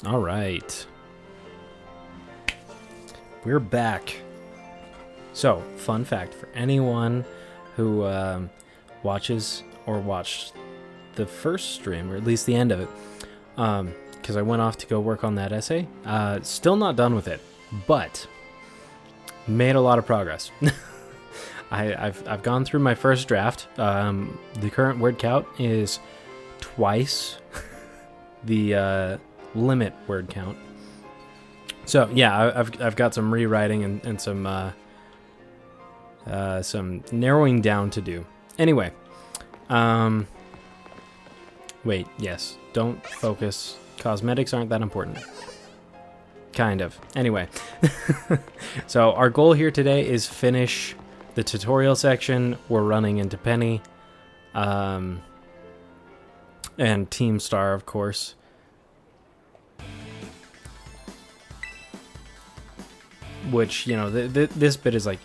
All right. We're back. So, fun fact for anyone who watches or watched the first stream, or at least the end of it, because I went off to go work on that essay. Still not done with it, but made a lot of progress. I've gone through my first draft. The current word count is twice the limit word count. So yeah, I've got some rewriting and some narrowing down to do. Anyway, wait, yes, don't focus. Cosmetics aren't that important. Kind of. Anyway, so our goal here today is finish the tutorial section. We're running into Penny, and Team Star, of course. Which, you know, this bit is like,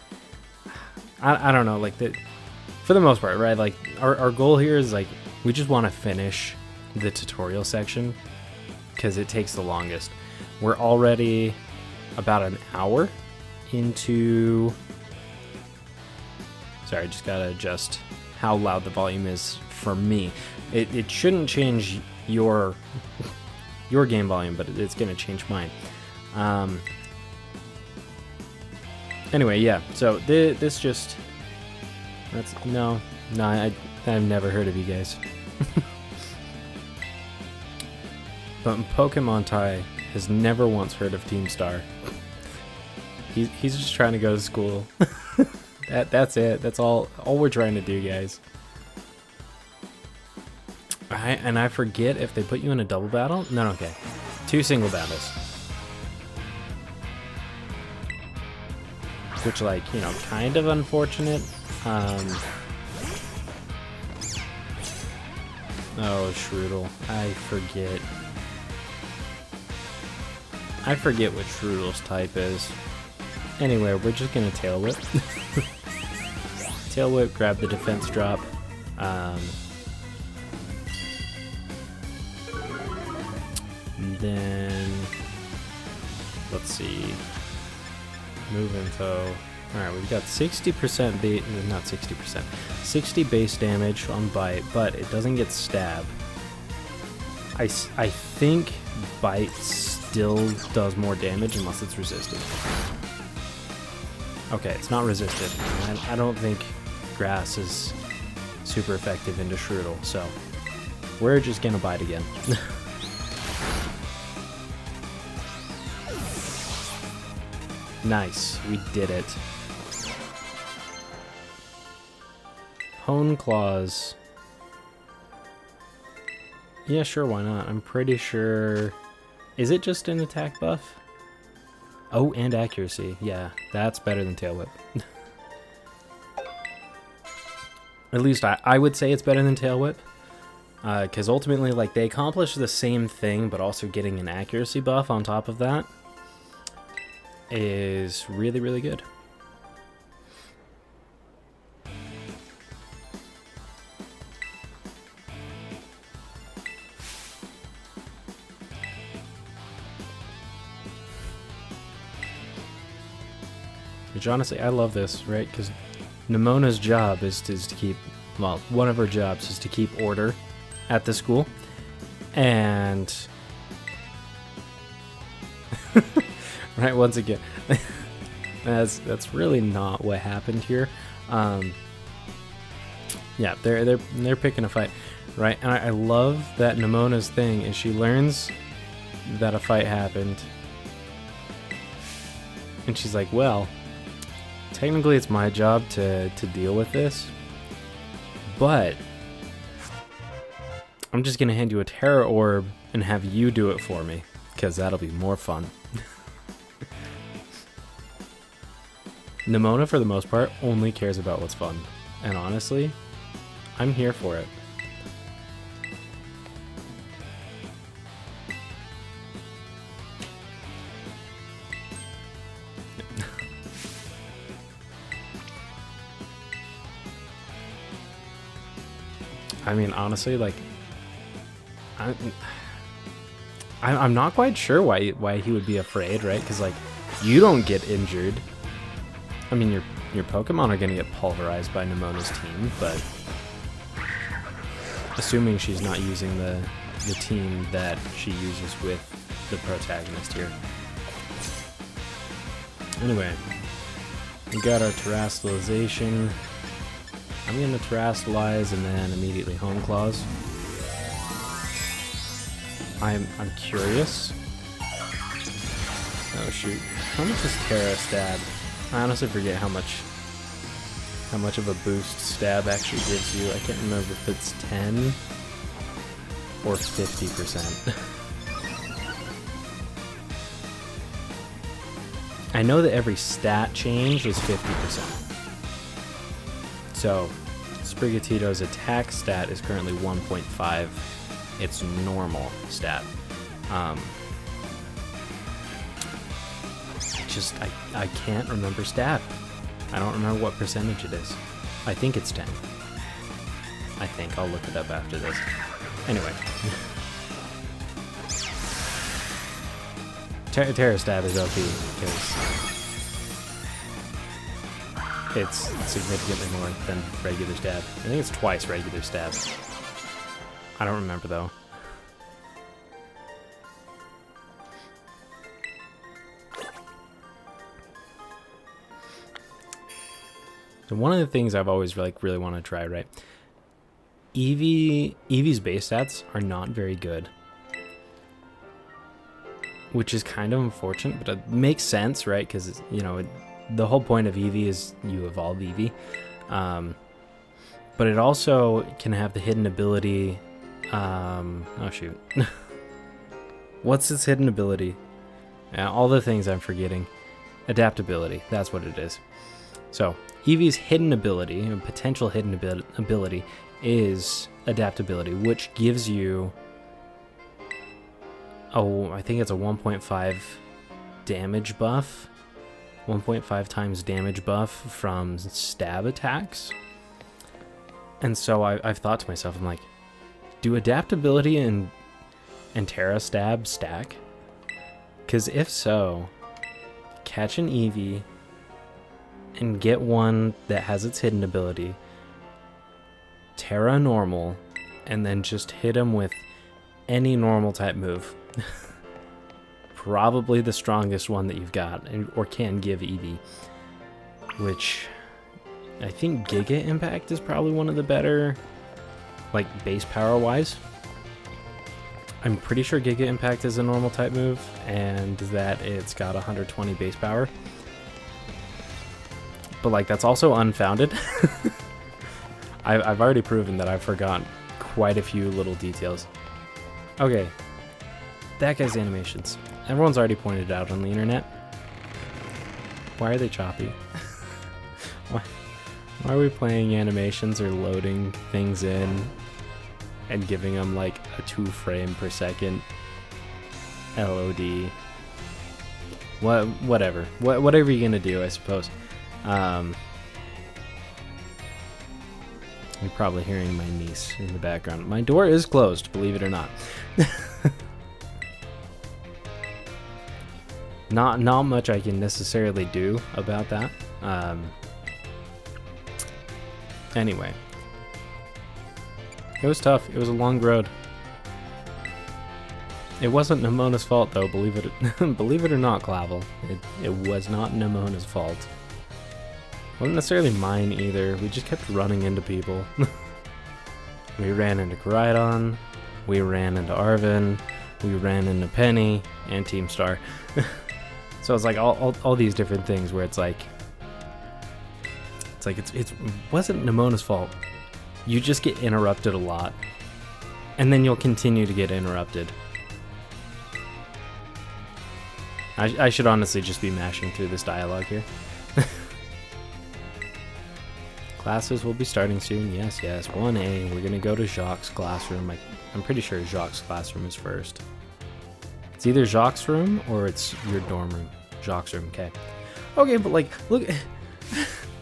I don't know, like, for the most part, right? Like, our goal here is, like, we just want to finish the tutorial section because it takes the longest. We're already about an hour into... Sorry, I just gotta adjust how loud the volume is for me. It shouldn't change your game volume, but it's gonna change mine. Anyway, yeah, so this just... No, I've never heard of you guys. But Pokemon Tai has never once heard of Team Star. He's just trying to go to school. That's it. That's all we're trying to do, guys. And I forget if they put you in a double battle. No, okay. 2 single battles. Which, like, you know, kind of unfortunate. Oh, Shroodle. I forget what Shroodle's type is. Anyway, we're just gonna Tail Whip. Tail Whip, grab the defense drop. And then, let's see. Move info. Alright, we've got 60% not 60%. 60 base damage on Bite, but it doesn't get Stab. I think Bite still does more damage unless it's resisted. Okay, it's not resisted. I don't think Grass is super effective into Shroodle, so we're just gonna Bite again. Nice, we did it. Hone Claws. Yeah, sure, why not? I'm pretty sure... Is it just an attack buff? Oh, and accuracy. Yeah, that's better than Tail Whip. At least I would say it's better than Tail Whip. Because ultimately, like, they accomplish the same thing, but also getting an accuracy buff on top of that is really, really good. Which honestly, I love this, right? Because Nemona's job is to keep, well, one of her jobs is to keep order at the school. And... right, once again, that's really not what happened here. Yeah, they're picking a fight, right? And I love that Nemona's thing is she learns that a fight happened, and she's like, well, technically it's my job to deal with this, but I'm just gonna hand you a Terra Orb and have you do it for me, because that'll be more fun. Nemona, for the most part, only cares about what's fun. And honestly, I'm here for it. I mean, honestly, like, I'm not quite sure why he would be afraid, right? Because like you don't get injured. I mean, your Pokemon are gonna get pulverized by Nemona's team, but assuming she's not using the team that she uses with the protagonist here. Anyway, we got our Terastallization. I'm gonna Terastallize and then immediately Home Claws. I'm curious. Oh shoot! How much does Terra stab? I honestly forget how much of a boost stab actually gives you. I can't remember if it's 10 or 50%. I know that every stat change is 50%. So, Sprigatito's attack stat is currently 1.5. Its normal stat. I can't remember stat. I don't remember what percentage it is. I think it's 10. I think. I'll look it up after this. Anyway. Terra Stab is OP because it's significantly more than regular stab. I think it's twice regular stab. I don't remember though. So one of the things I've always really want to try, right? Eevee's base stats are not very good, which is kind of unfortunate, but it makes sense, right? Because you know the whole point of Eevee is you evolve Eevee, but it also can have the hidden ability. Oh shoot, what's its hidden ability? All the things I'm forgetting. Adaptability. That's what it is. So Eevee's hidden ability, and potential hidden ability, is adaptability, which gives you, I think it's a 1.5 damage buff, 1.5 times damage buff from stab attacks. And so I've thought to myself, I'm like, do adaptability and Terra Stab stack? Because if so, catch an Eevee and get one that has its hidden ability, Terra normal, and then just hit him with any normal type move. Probably the strongest one that you've got, or can give Eevee. Which, I think Giga Impact is probably one of the better, like, base power wise. I'm pretty sure Giga Impact is a normal type move, and that it's got 120 base power. But like, that's also unfounded. I've already proven that I've forgotten quite a few little details. Okay, that guy's animations. Everyone's already pointed out on the internet. Why are they choppy? Why are we playing animations or loading things in and giving them like a 2 frame per second LOD? Whatever you're gonna do, I suppose. You're probably hearing my niece in the background. My door is closed, believe it or not. Not much I can necessarily do about that. Anyway, it was tough. It was a long road. It wasn't Nemona's fault, though. Believe it or not, Clavel. It was not Nemona's fault. Wasn't necessarily mine either. We just kept running into people. We ran into Koraidon. We ran into Arven. We ran into Penny and Team Star. So it's like all these different things where it's it wasn't Nemona's fault. You just get interrupted a lot, and then you'll continue to get interrupted. I should honestly just be mashing through this dialogue here. Classes will be starting soon. Yes. 1A. We're gonna go to Jacques' classroom. I'm pretty sure Jacques' classroom is first. It's either Jacques' room or it's your dorm room. Jacques' room. Okay, but like, look.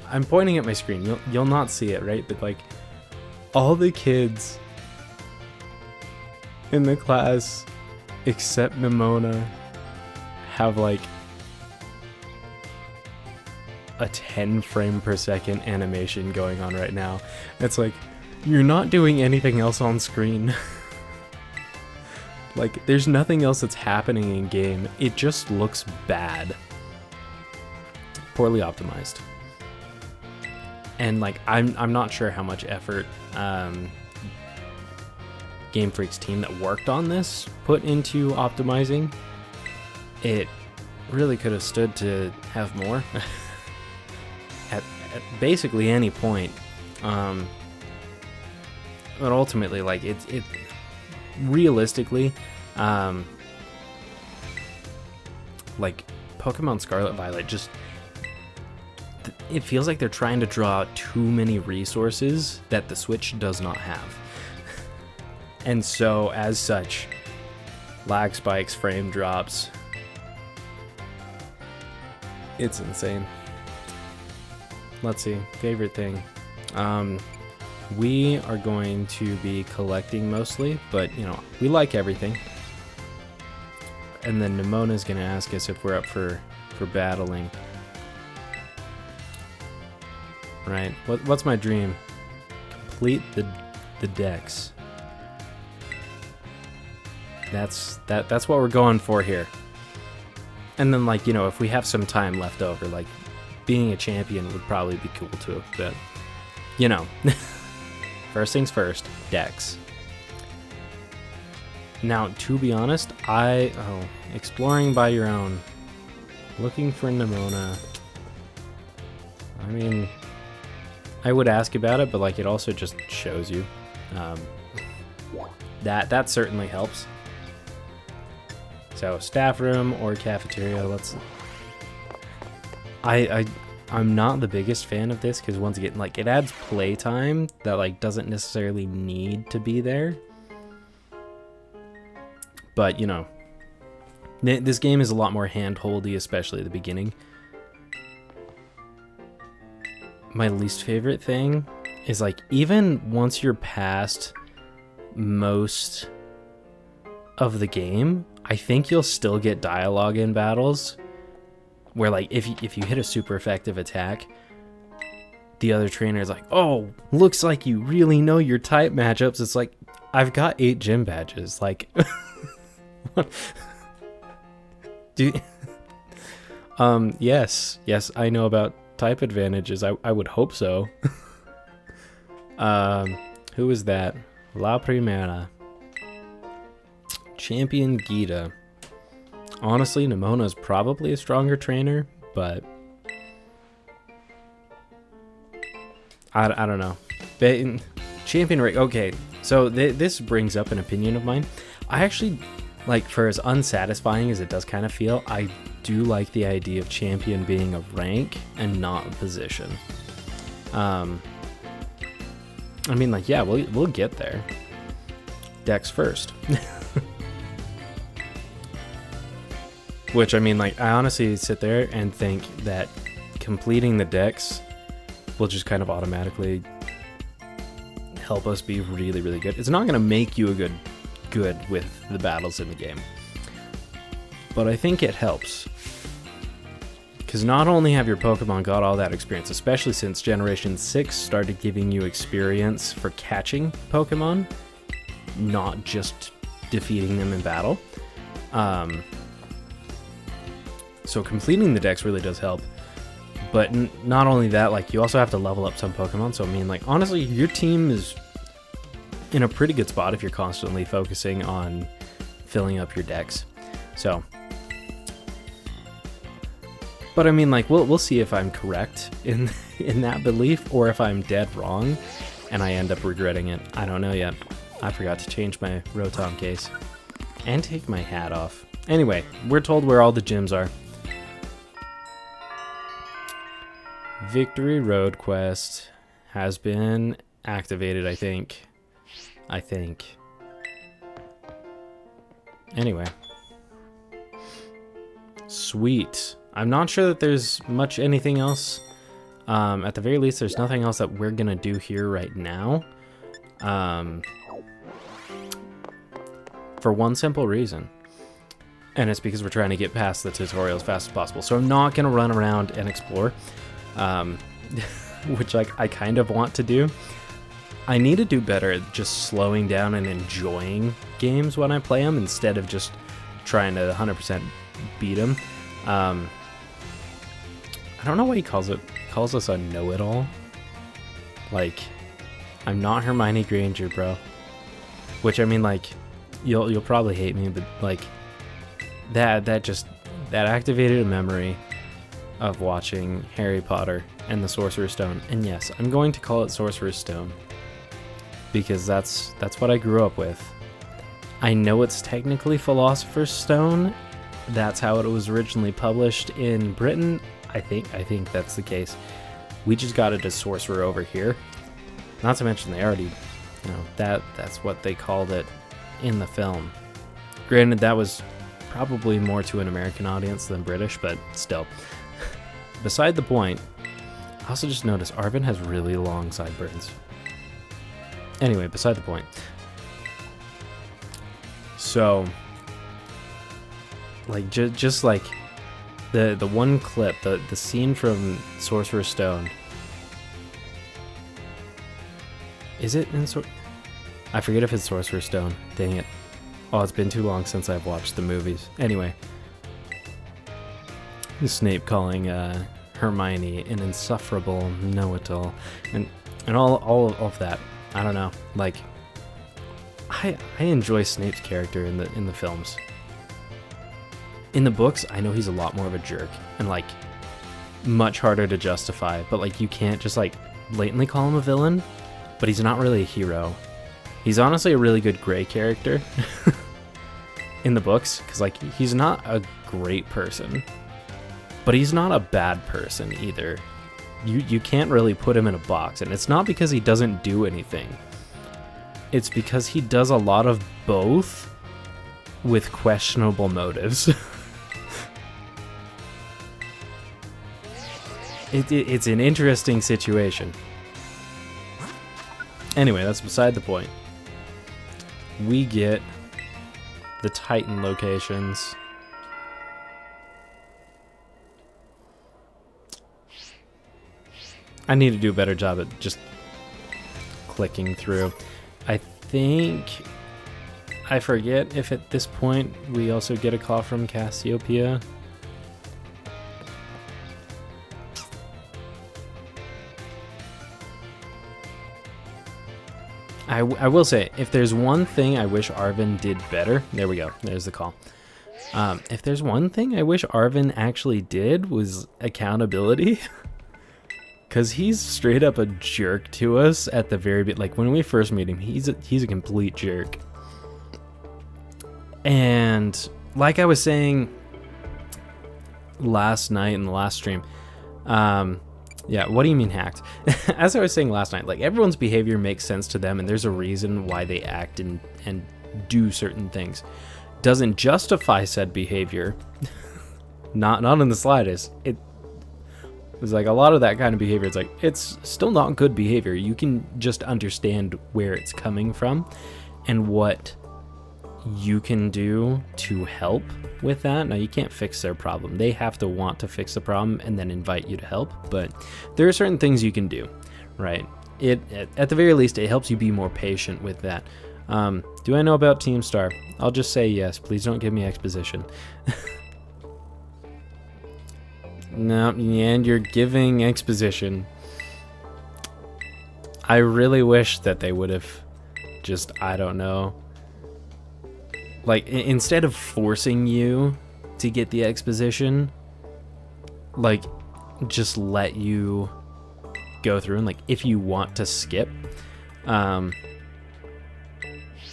I'm pointing at my screen. You'll not see it, right? But like, all the kids in the class except Nimona have like a 10 frame per second animation going on right now. It's like, you're not doing anything else on screen. Like, there's nothing else that's happening in game. It just looks bad. Poorly optimized. And like, I'm not sure how much effort Game Freak's team that worked on this put into optimizing. It really could have stood to have more at basically any point. But ultimately, like, it realistically, like Pokemon Scarlet Violet, just it feels like they're trying to draw too many resources that the Switch does not have. And so, as such, lag spikes, frame drops. It's insane. Let's see, favorite thing. We are going to be collecting mostly, but you know, we like everything. And then Nimona's gonna ask us if we're up for battling. Right. What's my dream? Complete the Dex. That's what we're going for here. And then, like, you know, if we have some time left over, like, being a champion would probably be cool too, but you know. First things first, Dex. Now, to be honest, exploring by your own, looking for Nimona. I mean, I would ask about it, but like, it also just shows you. That certainly helps. So, staff room or cafeteria. I'm not the biggest fan of this because, once again, like, it adds playtime that like doesn't necessarily need to be there. But you know, this game is a lot more hand-holdy, especially at the beginning. My least favorite thing is, like, even once you're past most of the game, I think you'll still get dialogue in battles where, like, if you hit a super effective attack, the other trainer is like, oh, looks like you really know your type matchups. It's like, I've got 8 gym badges. Like, what? Yes, I know about type advantages. I would hope so. Who is that? La Primera. Champion Gita. Honestly, Nimona's probably a stronger trainer, but I don't know. Champion Rick. Okay, so this brings up an opinion of mine. I actually, like, for as unsatisfying as it does kind of feel, I do like the idea of champion being a rank and not a position. I mean, like, yeah, we'll get there. Dex first. Which, I mean, like, I honestly sit there and think that completing the Dex will just kind of automatically help us be really, really good. It's not going to make you a good with the battles in the game, but I think it helps. Because not only have your Pokemon got all that experience, especially since Generation 6 started giving you experience for catching Pokemon, not just defeating them in battle. So completing the Dex really does help. But not only that, like, you also have to level up some Pokemon. So, I mean, like, honestly, your team is in a pretty good spot if you're constantly focusing on filling up your Dex. So, but I mean, like, we'll see if I'm correct in that belief, or if I'm dead wrong and I end up regretting it. I don't know yet. I forgot to change my Rotom case and take my hat off. Anyway, we're told where all the gyms are. Victory Road quest has been activated, I think. Anyway. Sweet. I'm not sure that there's much anything else. At the very least, there's nothing else that we're gonna do here right now. For one simple reason. And it's because we're trying to get past the tutorial as fast as possible. So I'm not going to run around and explore, which I kind of want to do. I need to do better at just slowing down and enjoying games when I play them instead of just trying to 100% beat them. I don't know what he calls it. He calls us a know-it-all. Like, I'm not Hermione Granger, bro. Which, I mean, like, you'll probably hate me, but like that activated a memory of watching Harry Potter and the Sorcerer's Stone. And yes, I'm going to call it Sorcerer's Stone because that's what I grew up with. I know it's technically Philosopher's Stone. That's how it was originally published in Britain. I think that's the case. We just got it as Sorcerer over here. Not to mention they already, that's what they called it in the film. Granted, that was probably more to an American audience than British, but still. Beside the point, I also just noticed Arvin has really long sideburns. Anyway, beside the point. So, like, just like the one clip, the scene from Sorcerer's Stone. Is it in I forget if it's Sorcerer's Stone. Dang it. Oh, it's been too long since I've watched the movies. Anyway. Snape calling Hermione an insufferable know-it-all. And all of that. I don't know. Like, I enjoy Snape's character in the films. In the books, I know he's a lot more of a jerk. And, like, much harder to justify. But, like, you can't just, like, blatantly call him a villain. But he's not really a hero. He's honestly a really good gray character in the books, because like he's not a great person, but he's not a bad person either. You can't really put him in a box, and it's not because he doesn't do anything. It's because he does a lot of both with questionable motives. It's an interesting situation. Anyway, that's beside the point. We get the Titan locations. I need to do a better job at just clicking through. I think... I forget if at this point we also get a call from Cassiopeia. I will say, if there's one thing I wish Arvin did better... There we go. There's the call. If there's one thing I wish Arvin actually did was accountability. Because he's straight up a jerk to us at the very bit. Like, when we first meet him, he's a complete jerk. And like I was saying last night in the last stream... yeah, what do you mean hacked? As I was saying last night, like, everyone's behavior makes sense to them, and there's a reason why they act and do certain things. Doesn't justify said behavior. not in the slightest. It was like a lot of that kind of behavior. It's like, it's still not good behavior. You can just understand where it's coming from and what you can do to help with that. Now, you can't fix their problem. They have to want to fix the problem and then invite you to help. But there are certain things you can do, right? At the very least, it helps you be more patient with that. Do I know about Team Star? I'll just say yes. Please don't give me exposition. No, and you're giving exposition. I really wish that they would have just, I don't know, like, instead of forcing you to get the exposition, like, just let you go through, and like, if you want to skip,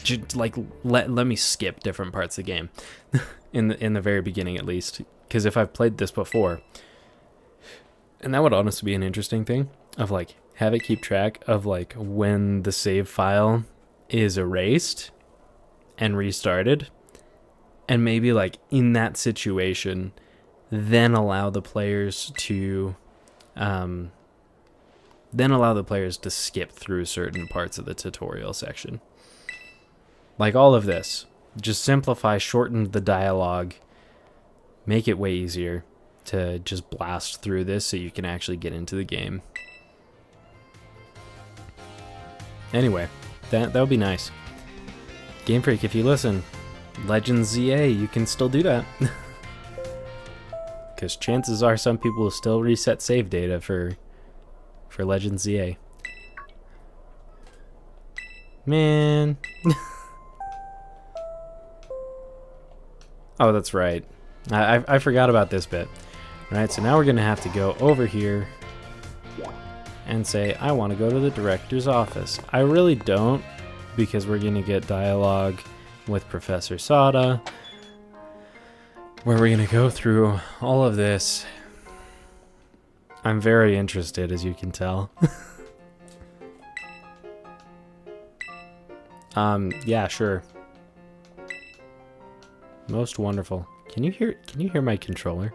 just like let me skip different parts of the game in the very beginning, at least, because if I've played this before, and that would honestly be an interesting thing of like, have it keep track of like when the save file is erased and restarted, and maybe like in that situation then allow the players to skip through certain parts of the tutorial section. Like all of this, just simplify, shorten the dialogue, make it way easier to just blast through this so you can actually get into the game. Anyway, that would be nice. Game Freak, if you listen, Legends ZA, you can still do that. Because chances are some people will still reset save data for Legends ZA. Man. Oh, that's right. I forgot about this bit. Alright, so now we're going to have to go over here and say, I want to go to the director's office. I really don't, because we're going to get dialogue with Professor Sada, where we're going to go through all of this. I'm very interested, as you can tell. Yeah, sure. Most wonderful. Can you hear my controller?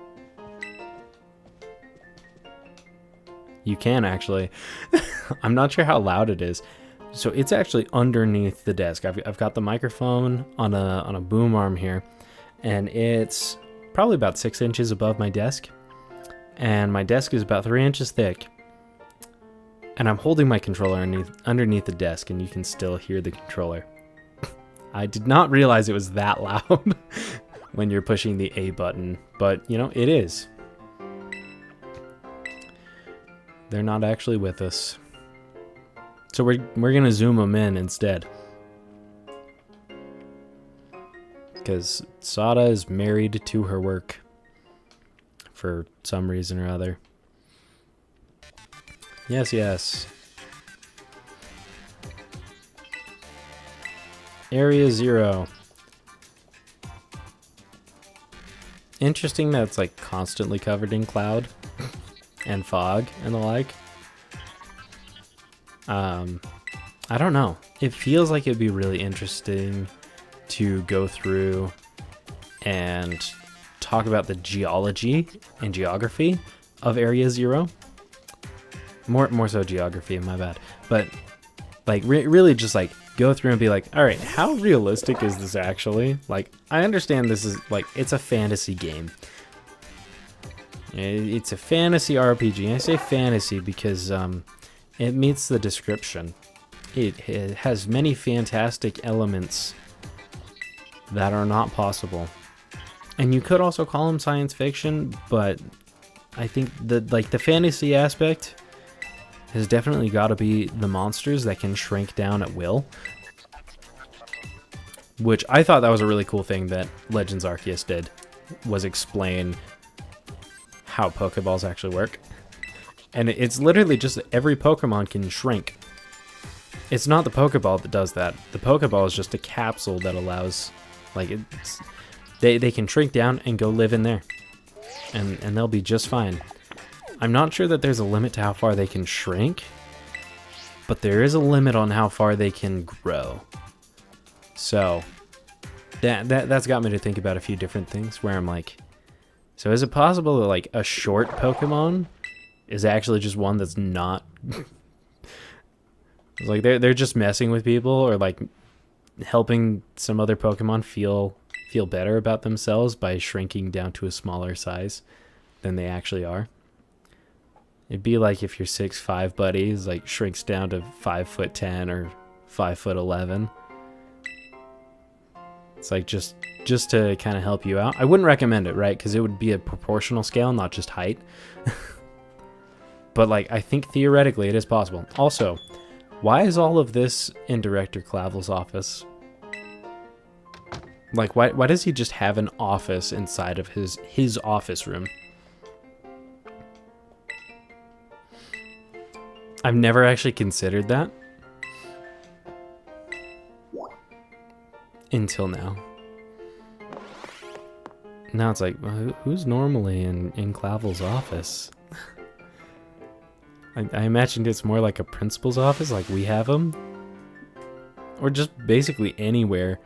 You can actually. I'm not sure how loud it is. So it's actually underneath the desk. I've got the microphone on a boom arm here, and it's probably about 6 inches above my desk. And my desk is about 3 inches thick. And I'm holding my controller underneath the desk, and you can still hear the controller. I did not realize it was that loud when you're pushing the A button, but you know, it is. They're not actually with us. So we're gonna zoom them in instead. Because Sada is married to her work for some reason or other. Yes, yes. Area 0. Interesting that it's like constantly covered in cloud and fog and the like. I don't know. It feels like it'd be really interesting to go through and talk about the geology and geography of Area 0. More so geography, my bad. But like really just like go through and be like, all right, how realistic is this actually? Like, I understand this is like, it's a fantasy game. It's a fantasy RPG. I say fantasy because it meets the description. It has many fantastic elements that are not possible. And you could also call them science fiction, but I think the fantasy aspect has definitely got to be the monsters that can shrink down at will. Which I thought that was a really cool thing that Legends Arceus did, was explain how Pokeballs actually work. And it's literally just every Pokemon can shrink. It's not the Pokeball that does that. The Pokeball is just a capsule that allows, like, they can shrink down and go live in there. And they'll be just fine. I'm not sure that there's a limit to how far they can shrink, but there is a limit on how far they can grow. So that's got me to think about a few different things where I'm like, so is it possible that like a short Pokemon is actually just one that's not like they're just messing with people, or like helping some other Pokemon feel better about themselves by shrinking down to a smaller size than they actually are? It'd be like if your 6'5" buddy is like shrinks down to 5'10" or 5'11". It's like just to kind of help you out. I wouldn't recommend it, right? Because it would be a proportional scale, not just height. But like, I think theoretically it is possible. Also, why is all of this in Director Clavel's office? Like, why does he just have an office inside of his office room? I've never actually considered that until now. Now it's like, well, who's normally in Clavel's office? I imagined it's more like a principal's office, like we have them, or just basically anywhere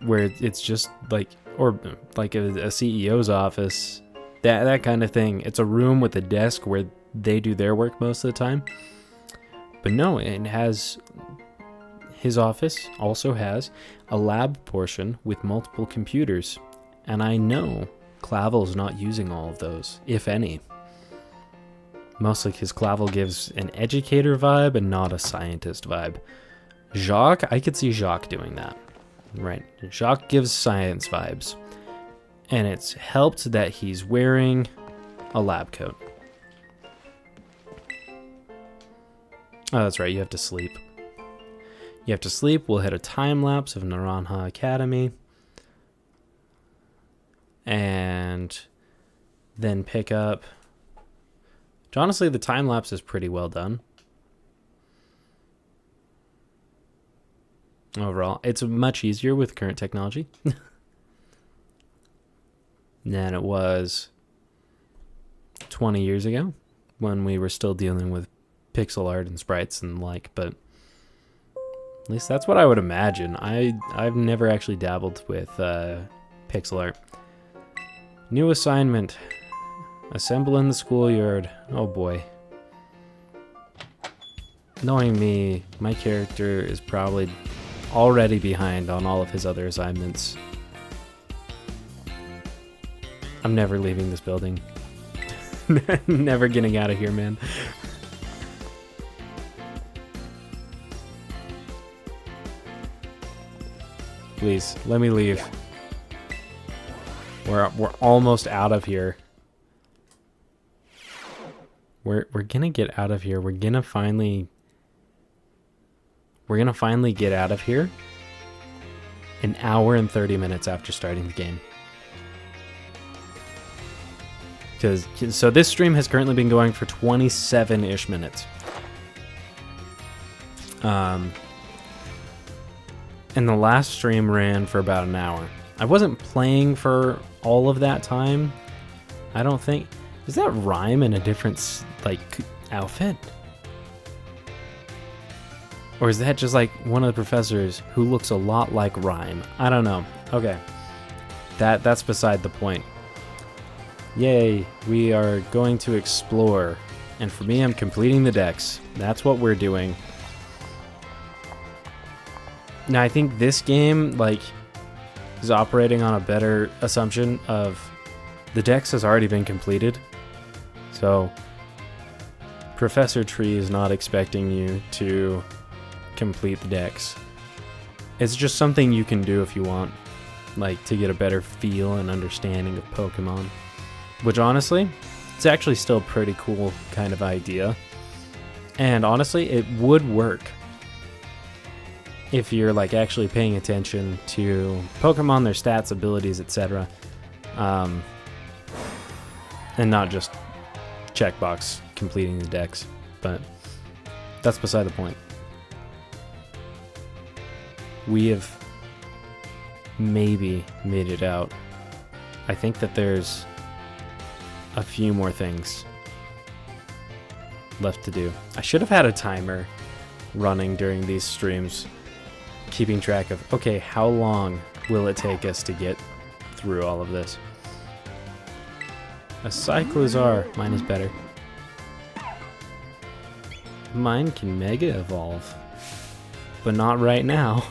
where it's just like, or like a CEO's office, that kind of thing. It's a room with a desk where they do their work most of the time. But no, it has, his office also has a lab portion with multiple computers. And I know Clavel's not using all of those, if any. Mostly because Clavel gives an educator vibe and not a scientist vibe. Jacques, I could see Jacques doing that. Right. Jacques gives science vibes. And it's helped that he's wearing a lab coat. Oh, that's right. You have to sleep. You have to sleep. We'll hit a time lapse of Naranja Academy. And then pick up. Honestly, the time lapse is pretty well done. Overall, it's much easier with current technology than it was 20 years ago when we were still dealing with pixel art and sprites and like, but at least that's what I would imagine. I've never actually dabbled with pixel art. New assignment. Assemble in the schoolyard. Oh boy. Knowing me, my character is probably already behind on all of his other assignments. I'm never leaving this building. Never getting out of here, man. Please, let me leave. We're almost out of here. We're gonna get out of here. We're gonna finally get out of here an hour and 30 minutes after starting the game. So this stream has currently been going for 27-ish minutes. And the last stream ran for about an hour. I wasn't playing for all of that time. I don't think. Is that Rhyme in a different, like, outfit? Or is that just, like, one of the professors who looks a lot like Rhyme? I don't know. Okay. That's beside the point. Yay, we are going to explore. And for me, I'm completing the decks. That's what we're doing. Now, I think this game, like, is operating on a better assumption of the dex has already been completed. So, Professor Tree is not expecting you to complete the dex. It's just something you can do if you want, like, to get a better feel and understanding of Pokemon. Which, honestly, it's actually still a pretty cool kind of idea. And honestly, it would work if you're, like, actually paying attention to Pokemon, their stats, abilities, etc. And not just checkbox completing the dex. But that's beside the point. We have maybe made it out. I think that there's a few more things left to do. I should have had a timer running during these streams, keeping track of, okay, how long will it take us to get through all of this? A Cyclozar. Mine is better. Mine can Mega Evolve, but not right now.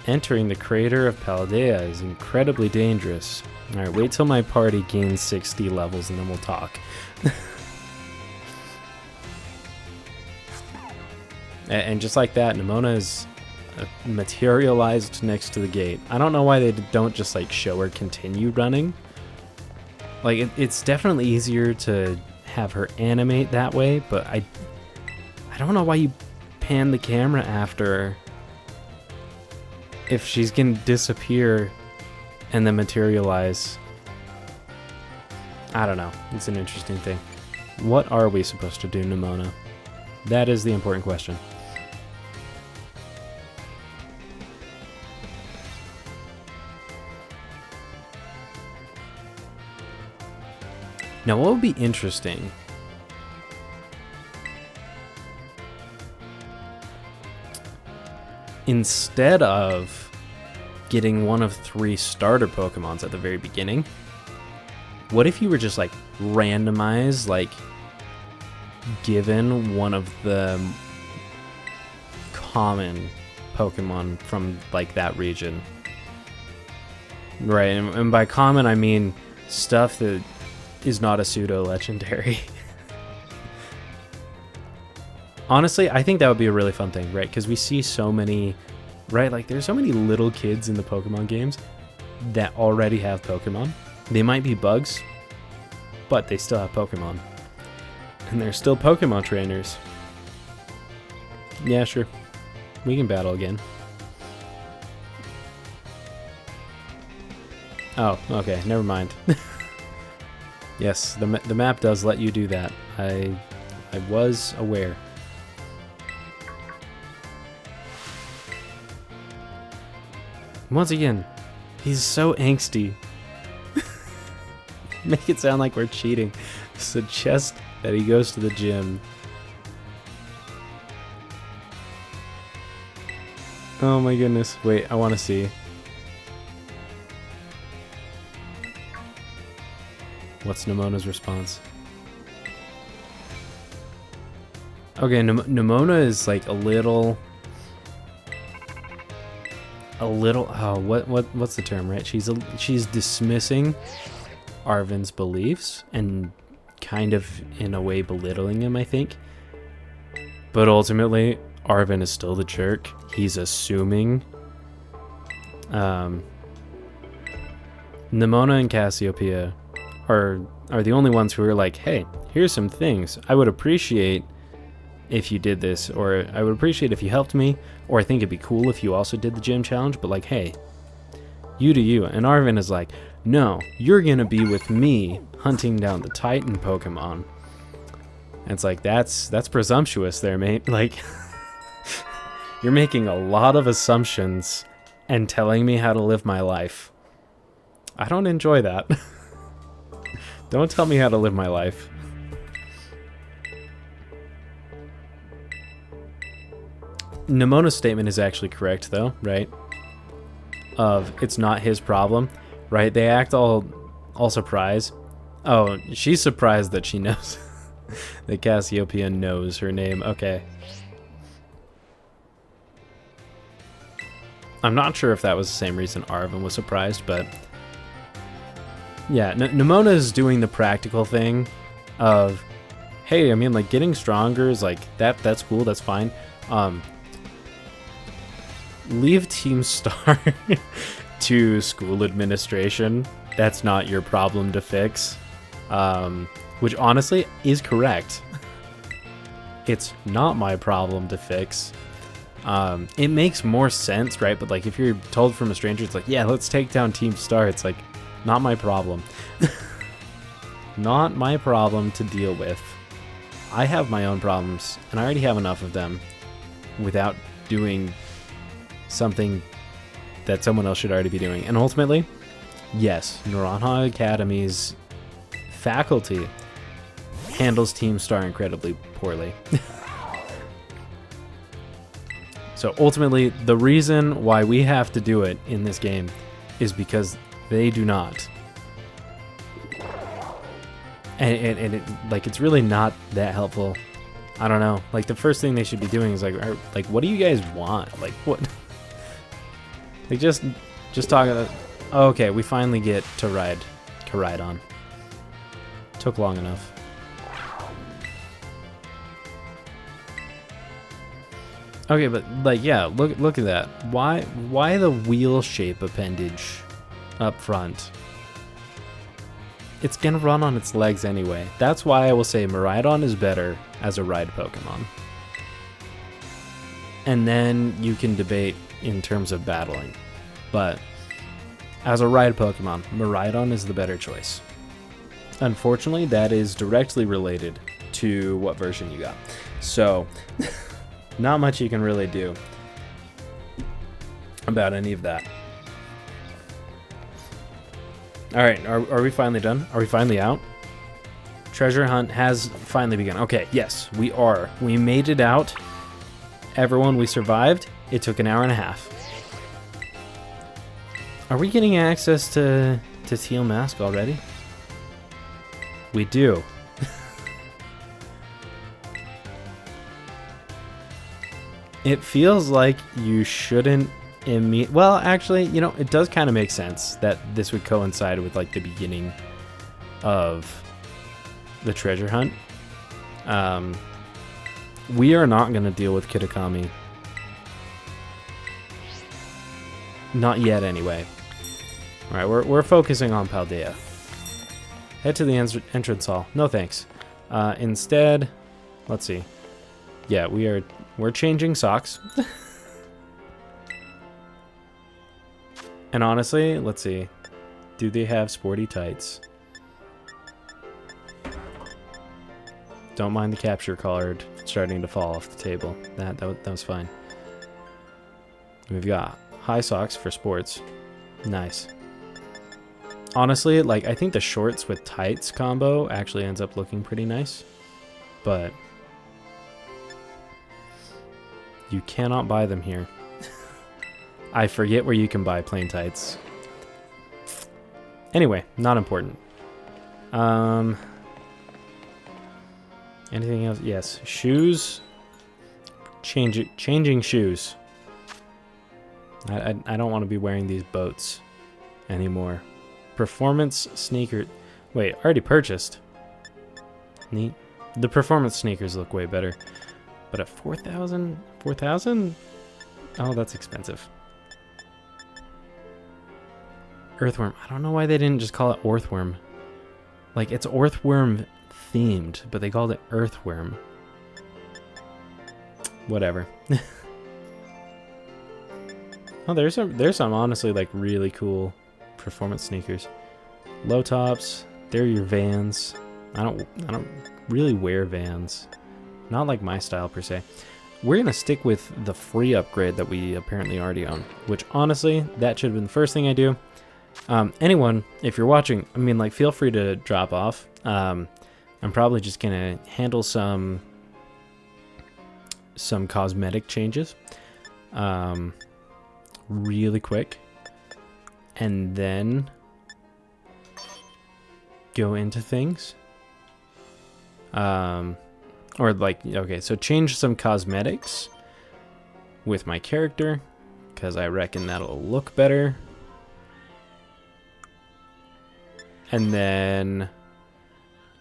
Entering the crater of Paldea is incredibly dangerous. Alright, wait till my party gains 60 levels and then we'll talk. And just like that, Nimona is materialized next to the gate. I don't know why they don't just like show her continue running. Like, it's definitely easier to have her animate that way, but I don't know why you pan the camera after her if she's gonna disappear and then materialize. I don't know. It's an interesting thing. What are we supposed to do, Nimona? That is the important question. Now, what would be interesting instead of getting one of 3 starter Pokemons at the very beginning, what if you were just like randomized, like given one of the common Pokemon from like that region? Right, and by common I mean stuff that is not a pseudo-legendary. Honestly, I think that would be a really fun thing, right? Because we see so many, right? Like, there's so many little kids in the Pokemon games that already have Pokemon. They might be bugs, but they still have Pokemon. And they're still Pokemon trainers. Yeah, sure. We can battle again. Oh, okay, never mind. Yes, the map does let you do that. I was aware. Once again, he's so angsty. Make it sound like we're cheating. Suggest that he goes to the gym. Oh my goodness. Wait, I want to see. What's Nemona's response? Okay, Nemona is like a little, oh, what's the term, right? She's dismissing Arven's beliefs and kind of in a way belittling him, I think. But ultimately, Arven is still the jerk. He's assuming. Nemona and Cassiopeia are the only ones who are like, hey, here's some things. I would appreciate if you did this, or I would appreciate if you helped me, or I think it'd be cool if you also did the gym challenge, but like, hey, you do you. And Arven is like, no, you're gonna be with me hunting down the Titan Pokemon. And it's like, that's presumptuous there, mate. Like, you're making a lot of assumptions and telling me how to live my life. I don't enjoy that. Don't tell me how to live my life. Nemona's statement is actually correct, though, right? Of it's not his problem, right? They act all surprised. Oh, she's surprised that she knows that Cassiopeia knows her name. Okay. I'm not sure if that was the same reason Arven was surprised, but yeah, Nemona is doing the practical thing of, hey, I mean, like, getting stronger is like that's cool, that's fine. Leave Team Star to school administration. That's not your problem to fix. Which honestly is correct. It's not my problem to fix. It makes more sense, right? But like, if you're told from a stranger, it's like, yeah, let's take down Team Star. It's like, not my problem. Not my problem to deal with. I have my own problems, and I already have enough of them without doing something that someone else should already be doing. And ultimately, yes, Naranja Academy's faculty handles Team Star incredibly poorly. So ultimately, the reason why we have to do it in this game is because they do not. And it, like, it's really not that helpful. I don't know. Like, the first thing they should be doing is like, what do you guys want? Like, what? Like, just talk about. Oh, okay, we finally get to ride on. Took long enough. Okay, but like, yeah, look at that. Why the wheel shape appendage up front? It's gonna run on its legs anyway. That's why I will say Miraidon is better as a ride Pokemon. And then you can debate in terms of battling. But as a ride Pokemon, Miraidon is the better choice. Unfortunately, that is directly related to what version you got. So, not much you can really do about any of that. Alright, are we finally done? Are we finally out? Treasure hunt has finally begun. Okay, yes, we are. We made it out. Everyone, we survived. It took an hour and a half. Are we getting access to Teal Mask already? We do. It feels like you shouldn't Well, actually, you know, it does kind of make sense that this would coincide with like the beginning of the treasure hunt. We are not going to deal with Kitakami. Not yet, anyway. All right, we're focusing on Paldea. Head to the entrance hall. No thanks. Instead, let's see. Yeah, we're changing socks. And honestly, let's see. Do they have sporty tights? Don't mind the capture card starting to fall off the table. That was fine. We've got high socks for sports. Nice. Honestly, like, I think the shorts with tights combo actually ends up looking pretty nice. But you cannot buy them here. I forget where you can buy plain tights. Anyway, not important. Anything else? Yes, shoes. Changing shoes. I don't want to be wearing these boats anymore. Performance sneaker. Wait, already purchased. Neat. The performance sneakers look way better. But at 4,000? 4,000? Oh, that's expensive. Earthworm. I don't know why they didn't just call it Orthworm. Like, it's Orthworm themed, but they called it Earthworm. Whatever. Oh, there's some honestly like really cool performance sneakers. Low tops. They're your Vans. I don't really wear Vans. Not like my style per se. We're gonna stick with the free upgrade that we apparently already own, which honestly, that should have been the first thing I do. Anyone, if you're watching, I mean, like, feel free to drop off. I'm probably just gonna handle some cosmetic changes, really quick, and then go into things. Or like, okay, so change some cosmetics with my character, because I reckon that'll look better. And then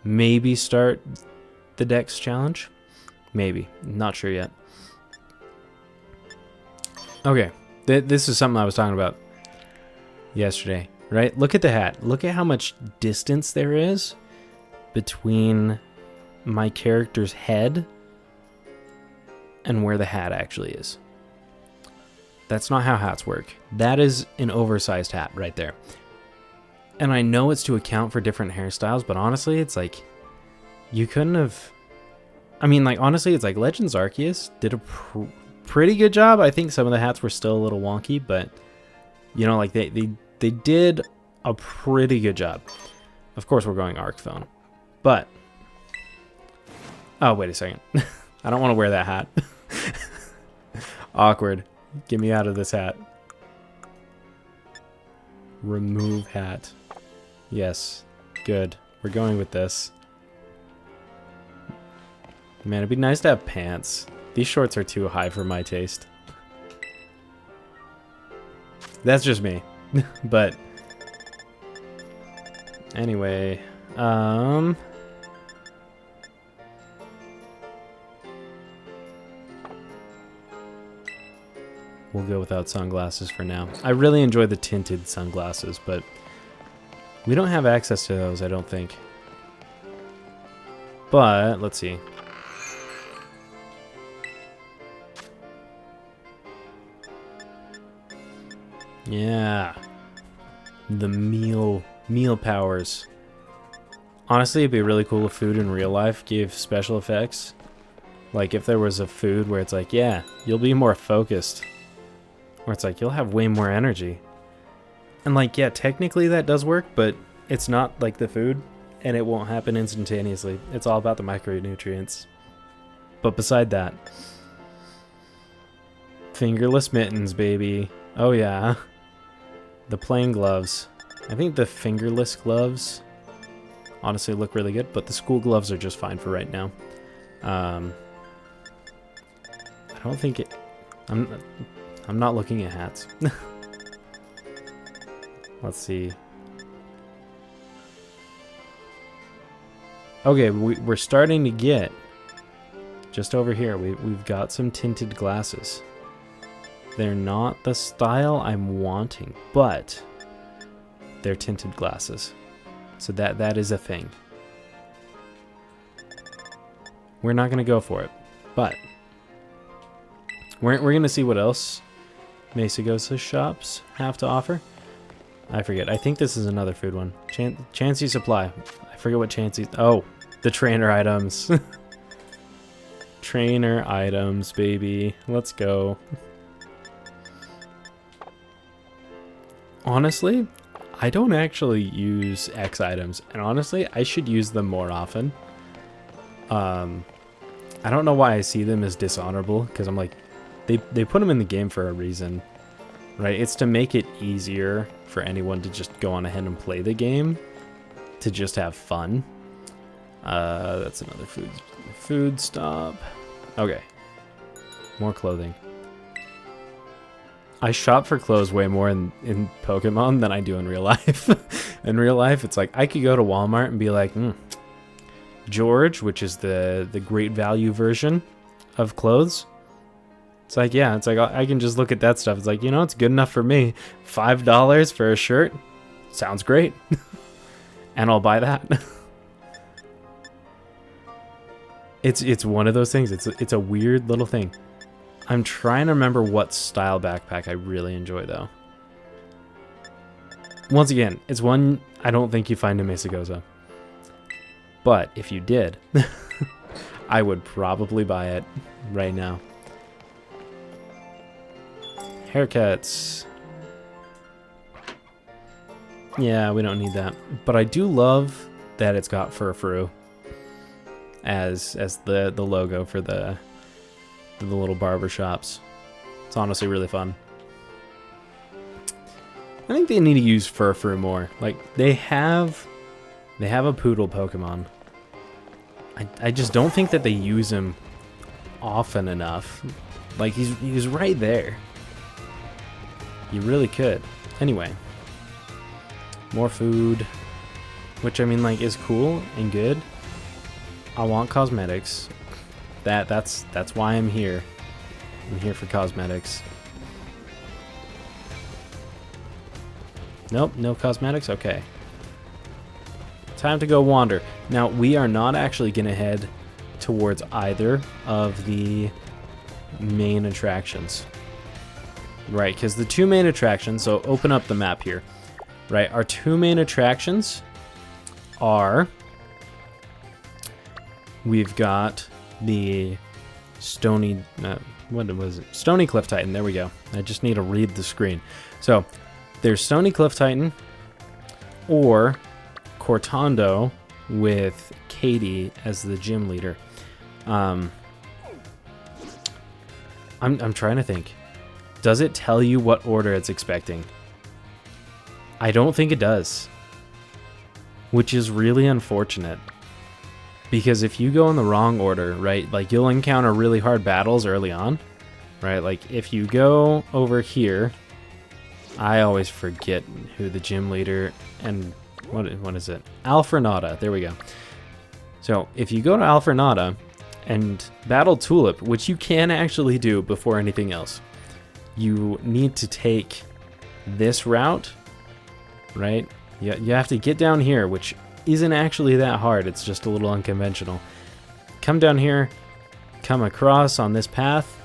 maybe start the Dex challenge. Maybe. Not sure yet. Okay. This is something I was talking about yesterday, right? Look at the hat. Look at how much distance there is between my character's head and where the hat actually is. That's not how hats work. That is an oversized hat right there. And I know it's to account for different hairstyles, but honestly, it's like, you couldn't have... I mean, like, honestly, it's like Legends Arceus did a pretty good job. I think some of the hats were still a little wonky, but, you know, like, they did a pretty good job. Of course, we're going Arc Phone. But... oh, wait a second. I don't want to wear that hat. Awkward. Get me out of this hat. Remove hat. Yes. Good. We're going with this. Man, it'd be nice to have pants. These shorts are too high for my taste. That's just me. But anyway, we'll go without sunglasses for now. I really enjoy the tinted sunglasses, but we don't have access to those, I don't think. But let's see. Yeah. The meal powers. Honestly, it'd be really cool if food in real life gave special effects. Like if there was a food where it's like, yeah, you'll be more focused. Or it's like, you'll have way more energy. And like, yeah, technically that does work, but it's not like the food, and it won't happen instantaneously. It's all about the micronutrients. But beside that, fingerless mittens, baby. Oh yeah. The plain gloves. I think the fingerless gloves honestly look really good, but the school gloves are just fine for right now. I don't think it... I'm not looking at hats. Let's see. Okay, we're starting to get just over here. We've got some tinted glasses. They're not the style I'm wanting, but they're tinted glasses. So that is a thing. We're not going to go for it, but we're going to see what else Mesagosa shops have to offer. I forget. I think this is another food one. Chansey Supply. I forget what Chansey... Oh, the trainer items. Trainer items, baby. Let's go. Honestly, I don't actually use X items, and honestly, I should use them more often. I don't know why I see them as dishonorable, because I'm like, they put them in the game for a reason, right? It's to make it easier for anyone to just go on ahead and play the game, to just have fun. That's another food stop. Okay, more clothing. I shop for clothes way more in Pokemon than I do in real life. In real life, it's like I could go to Walmart and be like, George, which is the great value version of clothes. It's like, yeah, it's like I can just look at that stuff. It's like, you know, it's good enough for me. $5 for a shirt sounds great. And I'll buy that. It's one of those things. It's a weird little thing. I'm trying to remember what style backpack I really enjoy, though. Once again, it's one I don't think you find in Mesagosa. But if you did, I would probably buy it right now. Haircuts. Yeah, we don't need that. But I do love that it's got Furfru as the logo for the little barber shops. It's honestly really fun. I think they need to use Furfru more. Like, they have a poodle Pokemon. I just don't think that they use him often enough. Like, he's right there. You really could. Anyway. More food. Which, I mean, like, is cool and good. I want cosmetics. That's why I'm here. I'm here for cosmetics. Nope, no cosmetics? Okay. Time to go wander. Now, we are not actually going to head towards either of the main attractions. Right, because the two main attractions, so open up the map here. Right, our two main attractions are... We've got the Stony... what was it? Stony Cliff Titan, there we go. I just need to read the screen. So, there's Stony Cliff Titan, or Cortando with Katie as the gym leader. I'm trying to think. Does it tell you what order it's expecting? I don't think it does. Which is really unfortunate. Because if you go in the wrong order, right, like you'll encounter really hard battles early on, right? Like if you go over here, I always forget who the gym leader and what is it? Alfrenata. There we go. So if you go to Alfrenata and battle Tulip, which you can actually do before anything else, you need to take this route, right? You have to get down here, which isn't actually that hard. It's just a little unconventional. Come down here, come across on this path,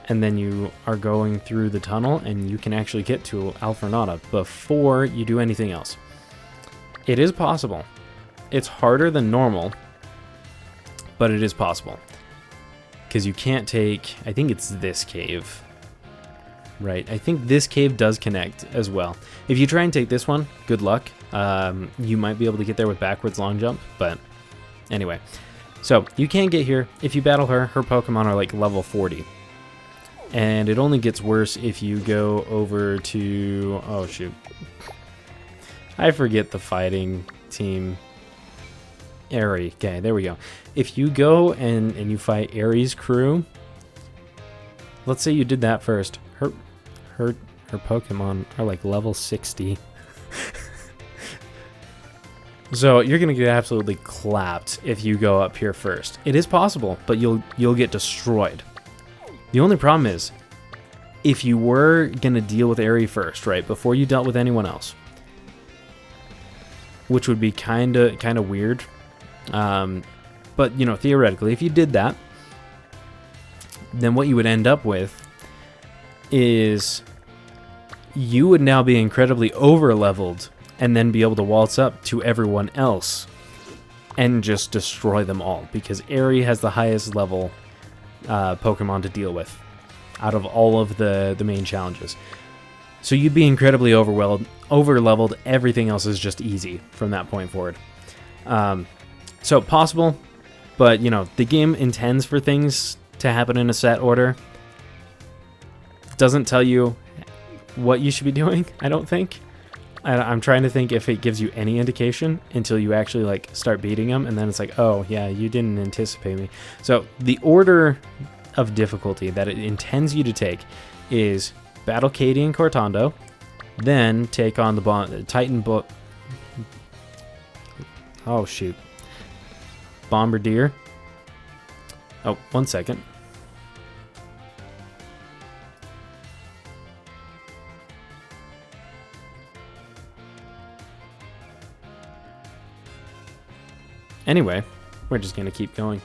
and then you are going through the tunnel, and you can actually get to Alfrenata before you do anything else. It is possible. It's harder than normal, but it is possible. Because you can't take... I think it's this cave. Right, I think this cave does connect as well. If you try and take this one, good luck. You might be able to get there with backwards long jump, but anyway. So, you can get here. If you battle her, her Pokemon are like level 40. And it only gets worse if you go over to... Oh, shoot. I forget the fighting team. Aerie. Okay, there we go. If you go and you fight Aerie's crew... Let's say you did that first. her Pokemon are like level 60. So you're gonna get absolutely clapped if you go up here first. It is possible, but you'll get destroyed. The only problem is, if you were gonna deal with Aerie first, right, before you dealt with anyone else, which would be kind of weird, but you know, theoretically, if you did that, then what you would end up with is you would now be incredibly over-leveled and then be able to waltz up to everyone else and just destroy them all, because Aerie has the highest level Pokemon to deal with out of all of the main challenges. So you'd be incredibly over-leveled. Everything else is just easy from that point forward. So possible, but you know, the game intends for things to happen in a set order. Doesn't tell you what you should be doing, I don't think. I'm trying to think if it gives you any indication until you actually like start beating them, and then it's like, oh yeah, you didn't anticipate me. So the order of difficulty that it intends you to take is battle Katie and Cortando, then take on the Bombardier. Oh, 1 second. Anyway, we're just going to keep going.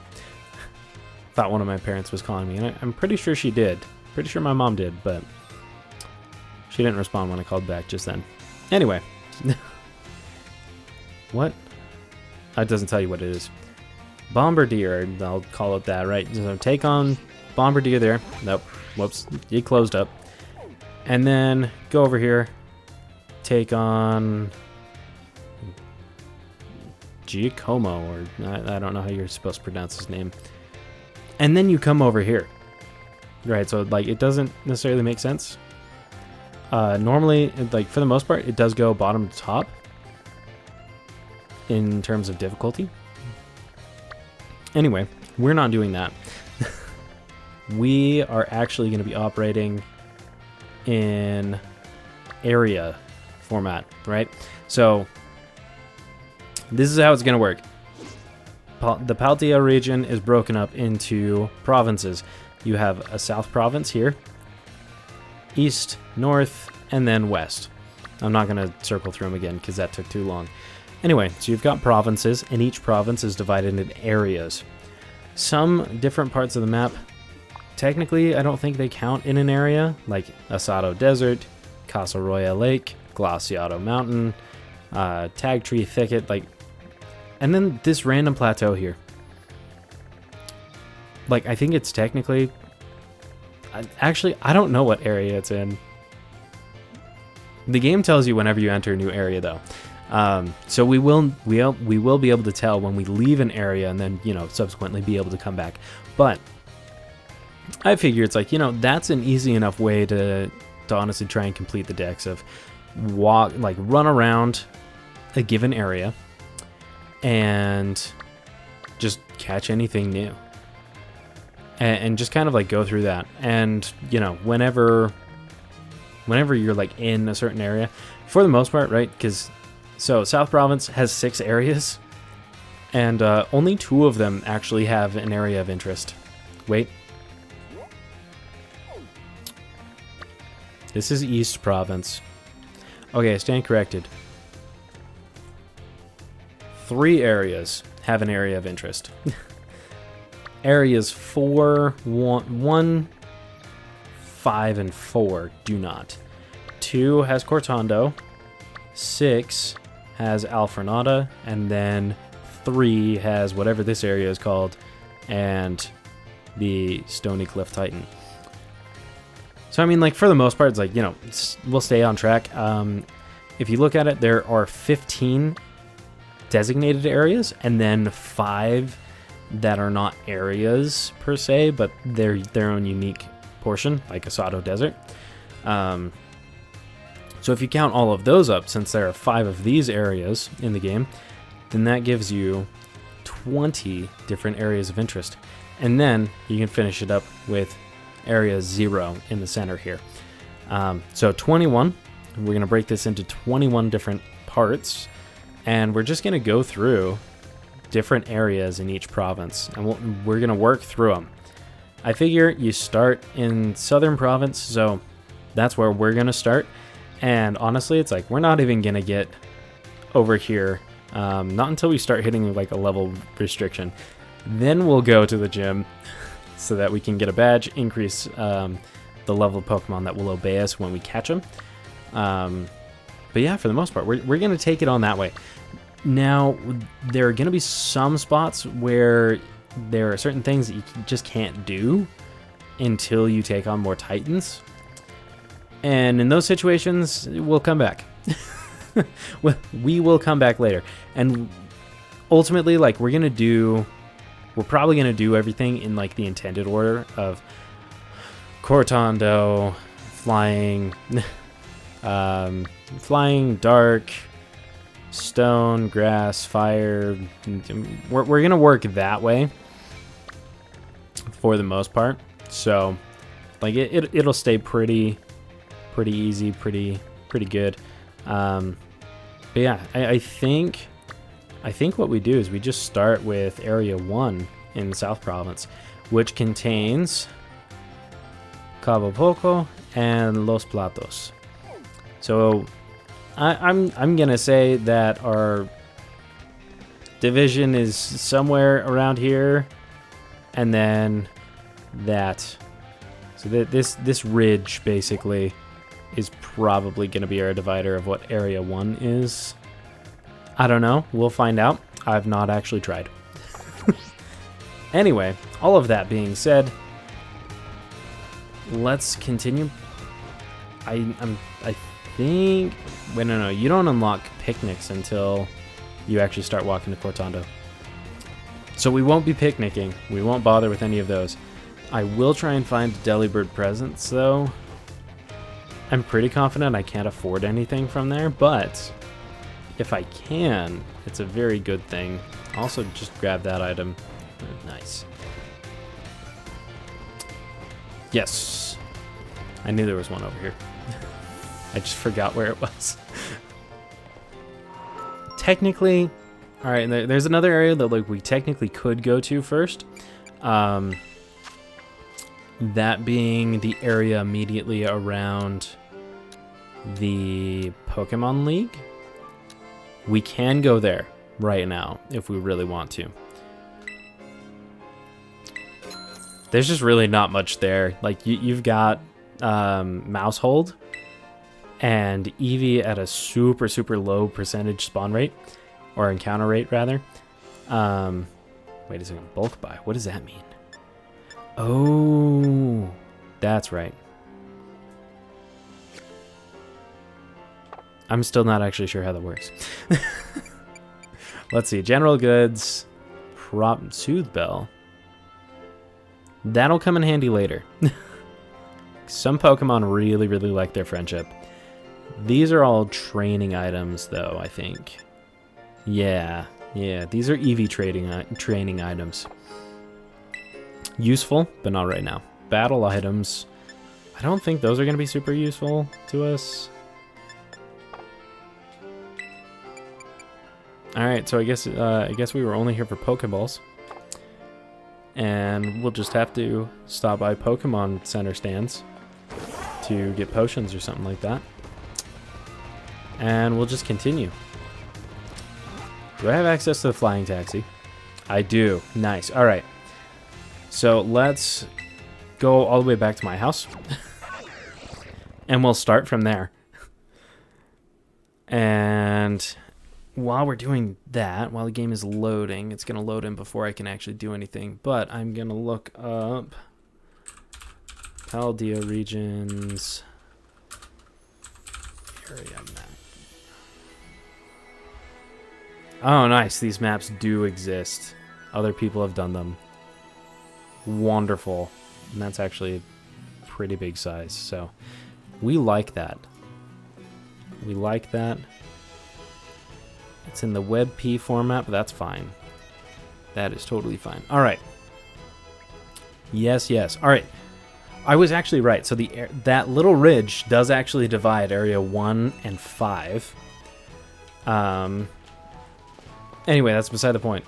Thought one of my parents was calling me, and I'm pretty sure she did. Pretty sure my mom did, but she didn't respond when I called back just then. Anyway. What? It doesn't tell you what it is. Bombardier, I'll call it that, right? So take on Bombardier there. Nope. Whoops. You closed up. And then go over here. Take on Giacomo, or I don't know how you're supposed to pronounce his name. And then you come over here. Right, so like it doesn't necessarily make sense. Normally, like for the most part, it does go bottom to top in terms of difficulty. Anyway, we're not doing that. We are actually going to be operating in area format, right? So this is how it's going to work. The Paltea region is broken up into provinces. You have a south province here, east, north, and then west. I'm not going to circle through them again because that took too long. Anyway, so you've got provinces, and each province is divided into areas. Some different parts of the map, technically, I don't think they count in an area, like Asado Desert, Casa Roya Lake, Glaciado Mountain, Tag Tree Thicket, like, and then this random plateau here. Like, I think it's technically, actually, I don't know what area it's in. The game tells you whenever you enter a new area, though. So we will be able to tell when we leave an area, and then, you know, subsequently be able to come back. But I figure it's like, you know, that's an easy enough way to honestly try and complete the dex of run around a given area and just catch anything new. And just kind of like go through that. And, you know, whenever you're like in a certain area, for the most part, right? Because so South Province has 6 areas, and only 2 of them actually have an area of interest. Wait. This is East Province. Okay, I stand corrected. 3 areas have an area of interest. Areas 4, 1, 5, and 4 do not. 2 has Cortando. 6 has Alfornada, and then 3 has whatever this area is called, and the Stony Cliff Titan. So I mean, like, for the most part, it's like, you know, we'll stay on track. If you look at it, there are 15 designated areas, and then 5 that are not areas per se, but they're their own unique portion, like Asado Desert. So if you count all of those up, since there are 5 of these areas in the game, then that gives you 20 different areas of interest. And then you can finish it up with area 0 in the center here. So 21, we're going to break this into 21 different parts, and we're just going to go through different areas in each province, and we're going to work through them. I figure you start in Southern Province, so that's where we're going to start. And honestly, it's like we're not even going to get over here, not until we start hitting like a level restriction. Then we'll go to the gym so that we can get a badge, increase the level of Pokemon that will obey us when we catch them. But yeah, for the most part, we're going to take it on that way. Now, there are going to be some spots where there are certain things that you just can't do until you take on more Titans. And in those situations, we'll come back. We will come back later. And ultimately, like, we're probably going to do everything in, like, the intended order of Cortondo, flying, dark, stone, grass, fire. We're going to work that way for the most part. So, like, it'll stay pretty easy, pretty good. But yeah, I think what we do is we just start with Area 1 in the South Province, which contains Cabo Poco and Los Platos. So I'm gonna say that our division is somewhere around here, and then this ridge basically is probably gonna be our divider of what Area 1 is. I don't know. We'll find out. I've not actually tried. Anyway, all of that being said, let's continue. I think... Wait, no. You don't unlock picnics until you actually start walking to Cortondo. So we won't be picnicking. We won't bother with any of those. I will try and find Delibird presents, though. I'm pretty confident I can't afford anything from there, but if I can, it's a very good thing. Also, just grab that item. Nice. Yes. I knew there was one over here. I just forgot where it was. Technically, all right, there's another area that like we technically could go to first. That being the area immediately around the Pokemon League. We can go there right now if we really want to. There's just really not much there. Like you've got Mousehold and Eevee at a super low percentage spawn rate, or encounter rate rather. Wait a second, bulk buy. What does that mean? Oh, that's right. I'm still not actually sure how that works. Let's see. General goods, Soothe Bell. That'll come in handy later. Some Pokemon really like their friendship. These are all training items, though, I think. Yeah. These are Eevee training items. Useful, but not right now. Battle items. I don't think those are going to be super useful to us. Alright, so I guess we were only here for Pokeballs. And we'll just have to stop by Pokemon Center stands to get potions or something like that. And we'll just continue. Do I have access to the flying taxi? I do. Nice. Alright. So let's go all the way back to my house. And we'll start from there. And while we're doing that, while the game is loading, it's going to load in before I can actually do anything. But I'm going to look up Paldea regions area map. Oh, nice. These maps do exist. Other people have done them. Wonderful. And that's actually a pretty big size. So we like that. We like that. It's in the WebP format, but that's fine. That is totally fine. All right. Yes. All right. I was actually right. So that little ridge does actually divide area 1 and 5. Anyway, that's beside the point.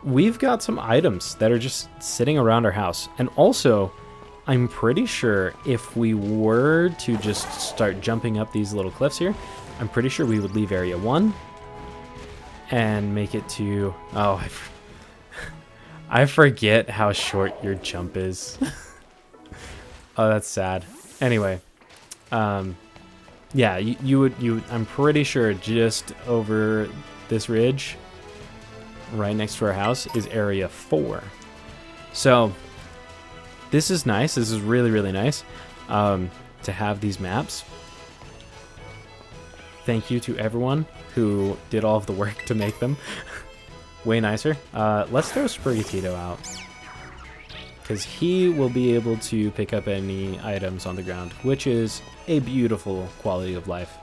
We've got some items that are just sitting around our house. And also, I'm pretty sure if we were to just start jumping up these little cliffs here, I'm pretty sure we would leave area 1 and make it to... Oh, I forget how short your jump is. Oh, that's sad. Anyway, yeah, you would, I'm pretty sure just over this ridge, right next to our house, is area 4. So this is nice. This is really, really nice to have these maps. Thank you to everyone who did all of the work to make them. Way nicer. Let's throw Sprigatito out, because he will be able to pick up any items on the ground, which is a beautiful quality of life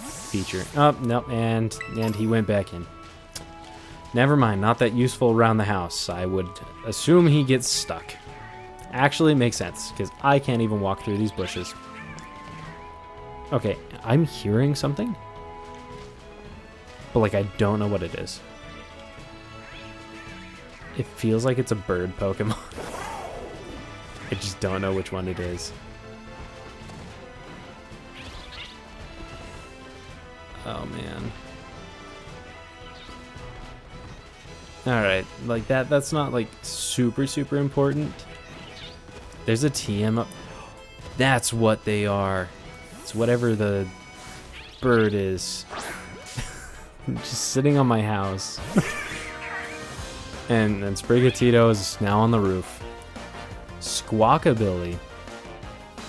feature. Oh, no, and he went back in. Never mind, not that useful around the house. I would assume he gets stuck. Actually, it makes sense, because I can't even walk through these bushes. Okay, I'm hearing something, but like I don't know what it is. It feels like it's a bird Pokemon. I just don't know which one it is. Oh man. Alright, like that's not like super important. There's a TM up. That's what they are. It's whatever the bird is. Just sitting on my house. And Sprigatito is now on the roof. Squawkabilly.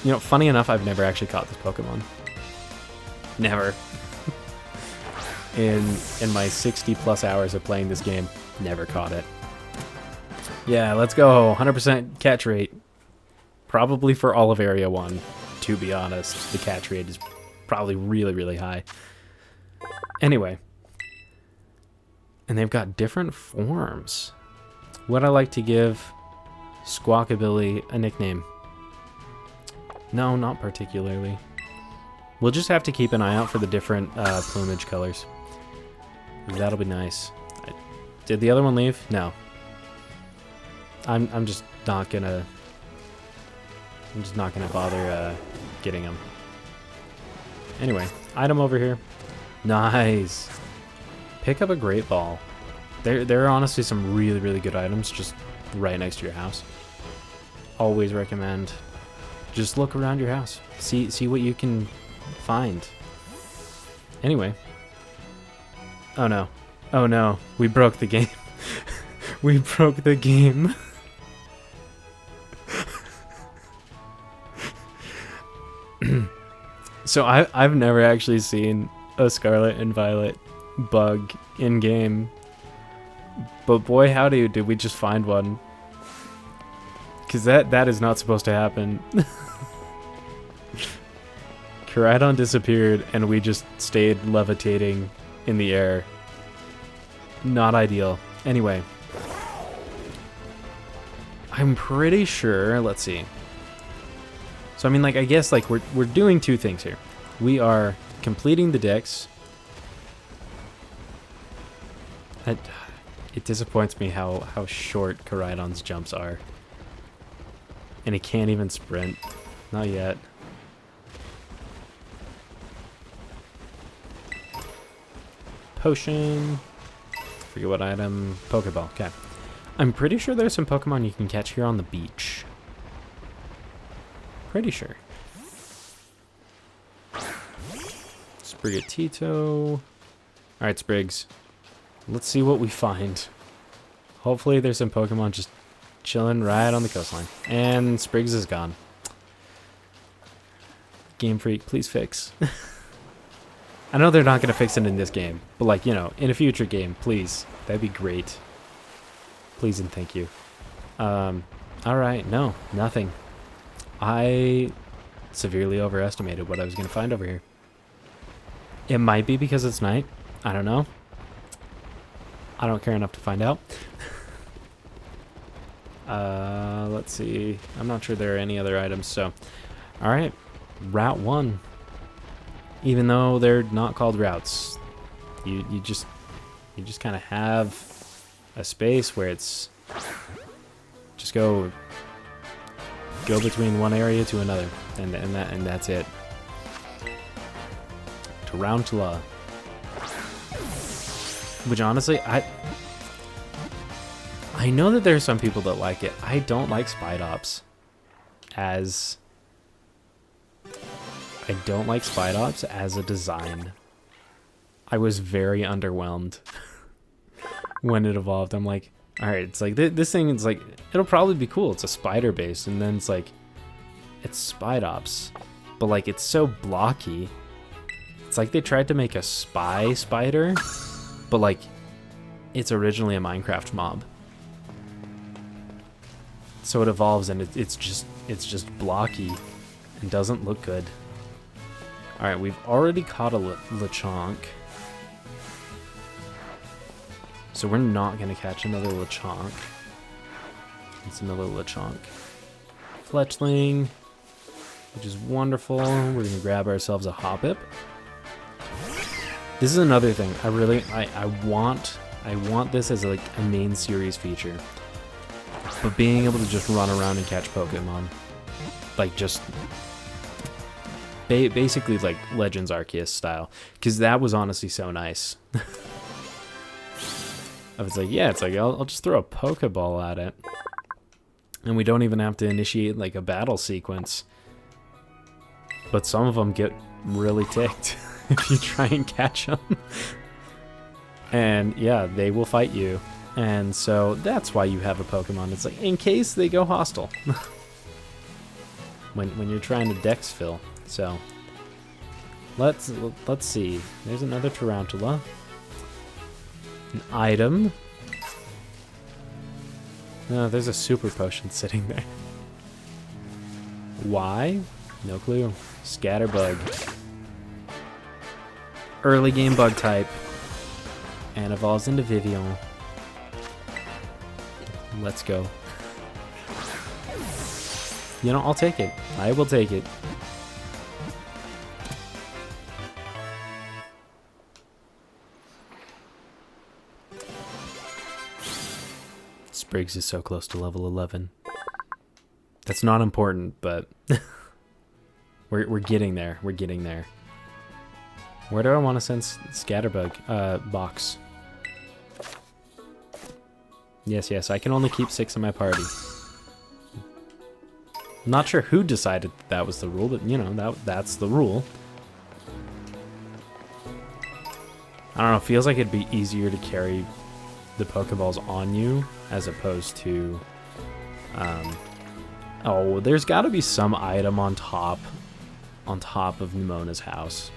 You know, funny enough, I've never actually caught this Pokemon. Never. In my 60 plus hours of playing this game, never caught it. Yeah, let's go. 100% catch rate. Probably for all of Area 1, to be honest. The catch rate is probably really, really high. Anyway. And they've got different forms. Would I like to give Squawkabilly a nickname? No, not particularly. We'll just have to keep an eye out for the different plumage colors. That'll be nice. Did the other one leave? No. I'm just not gonna bother getting him. Anyway, item over here. Nice. Pick up a Great Ball. There are honestly some really, really good items just right next to your house. Always recommend. Just look around your house. See what you can find. Anyway. Oh no. Oh no. We broke the game. We broke the game. So I've never actually seen a Scarlet and Violet bug in game, but boy howdy did we just find one, because that is not supposed to happen. Koraidon disappeared and we just stayed levitating in the air. Not ideal. Anyway, I'm pretty sure, let's see. So I mean, like, I guess like we're doing two things here. We are completing the dex. It disappoints me how short Koraidon's jumps are. And he can't even sprint. Not yet. Potion. Forget what item. Pokeball. Okay. I'm pretty sure there's some Pokemon you can catch here on the beach. Pretty sure. Sprigatito. Alright, Sprigs. Let's see what we find. Hopefully there's some Pokemon just chilling right on the coastline. And Sprigs is gone. Game Freak, please fix. I know they're not going to fix it in this game, but like, you know, in a future game, please. That'd be great. Please and thank you. Alright, no, nothing. I severely overestimated what I was going to find over here. It might be because it's night. I don't know. I don't care enough to find out. Let's see. I'm not sure there are any other items, so. Alright. Route 1. Even though they're not called routes. You just kind of have a space where it's just go between one area to another, and that's it. Tarantula. Which honestly, I know that there are some people that like it. I don't like Spidops as a design. I was very underwhelmed when it evolved. I'm like, all right, it's like this thing is like, it'll probably be cool. It's a spider base, and then it's like, it's Spidops, but like it's so blocky. It's like they tried to make a spy spider, but like it's originally a Minecraft mob. So it evolves and it's just blocky and doesn't look good. All right, we've already caught a Lechonk. So we're not going to catch another Lechonk. It's another Lechonk. Fletchling, which is wonderful. We're going to grab ourselves a Hoppip. This is another thing. I want this as like a main series feature. But being able to just run around and catch Pokemon. Like just basically like Legends Arceus style. Because that was honestly so nice. I was like, yeah, it's like I'll just throw a Pokeball at it. And we don't even have to initiate like a battle sequence. But some of them get really ticked if you try and catch them. And yeah, they will fight you. And so that's why you have a Pokemon. It's like in case they go hostile. when you're trying to Dex fill. So let's see. There's another Tarantula. An item. No, there's a super potion sitting there. Why? No clue. Scatterbug. Early game bug type. And evolves into Vivian. Let's go. You know, I'll take it. I will take it. Spriggs is so close to level 11. That's not important, but we're getting there. We're getting there. Where do I want to send Scatterbug? Box. Yes, I can only keep 6 in my party. I'm not sure who decided that was the rule, but you know, that's the rule. I don't know, it feels like it'd be easier to carry the Pokeballs on you as opposed to oh, there's got to be some item on top of Nemona's house.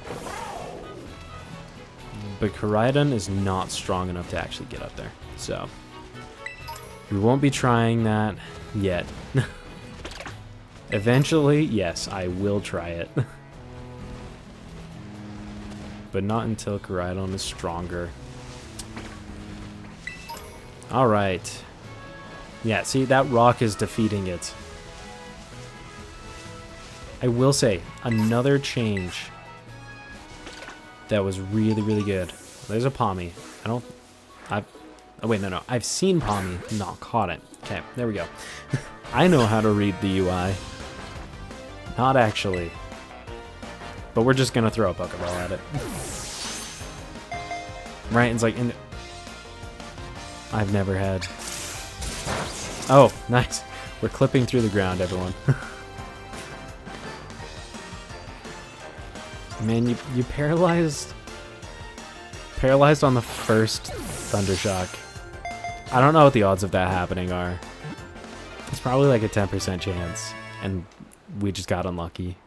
But Koraidon is not strong enough to actually get up there. So we won't be trying that yet. Eventually, yes, I will try it. But not until Koraidon is stronger. Alright. Yeah, see, that rock is defeating it. I will say, another change that was really, really good. There's a Palmy. Oh wait, no. I've seen Palmy, not caught it. Okay, there we go. I know how to read the UI. Not actually. But we're just gonna throw a Pokeball at it. Right, it's like, I've never had... Oh, nice. We're clipping through the ground, everyone. Man, you paralyzed on the first Thundershock. I don't know what the odds of that happening are. It's probably like a 10% chance, and we just got unlucky.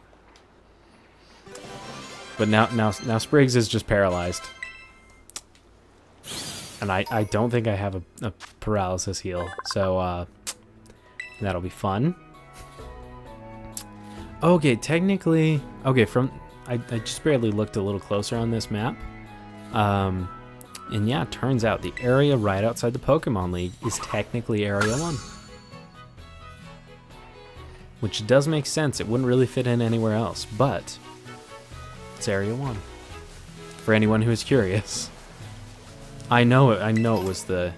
But now Spriggs is just paralyzed. And I don't think I have a paralysis heal, so that'll be fun. Okay, technically, okay, I just barely looked a little closer on this map. And yeah, it turns out the area right outside the Pokemon League is technically Area 1. which does make sense. It wouldn't really fit in anywhere else, but it's Area 1. For anyone who is curious. I know it was the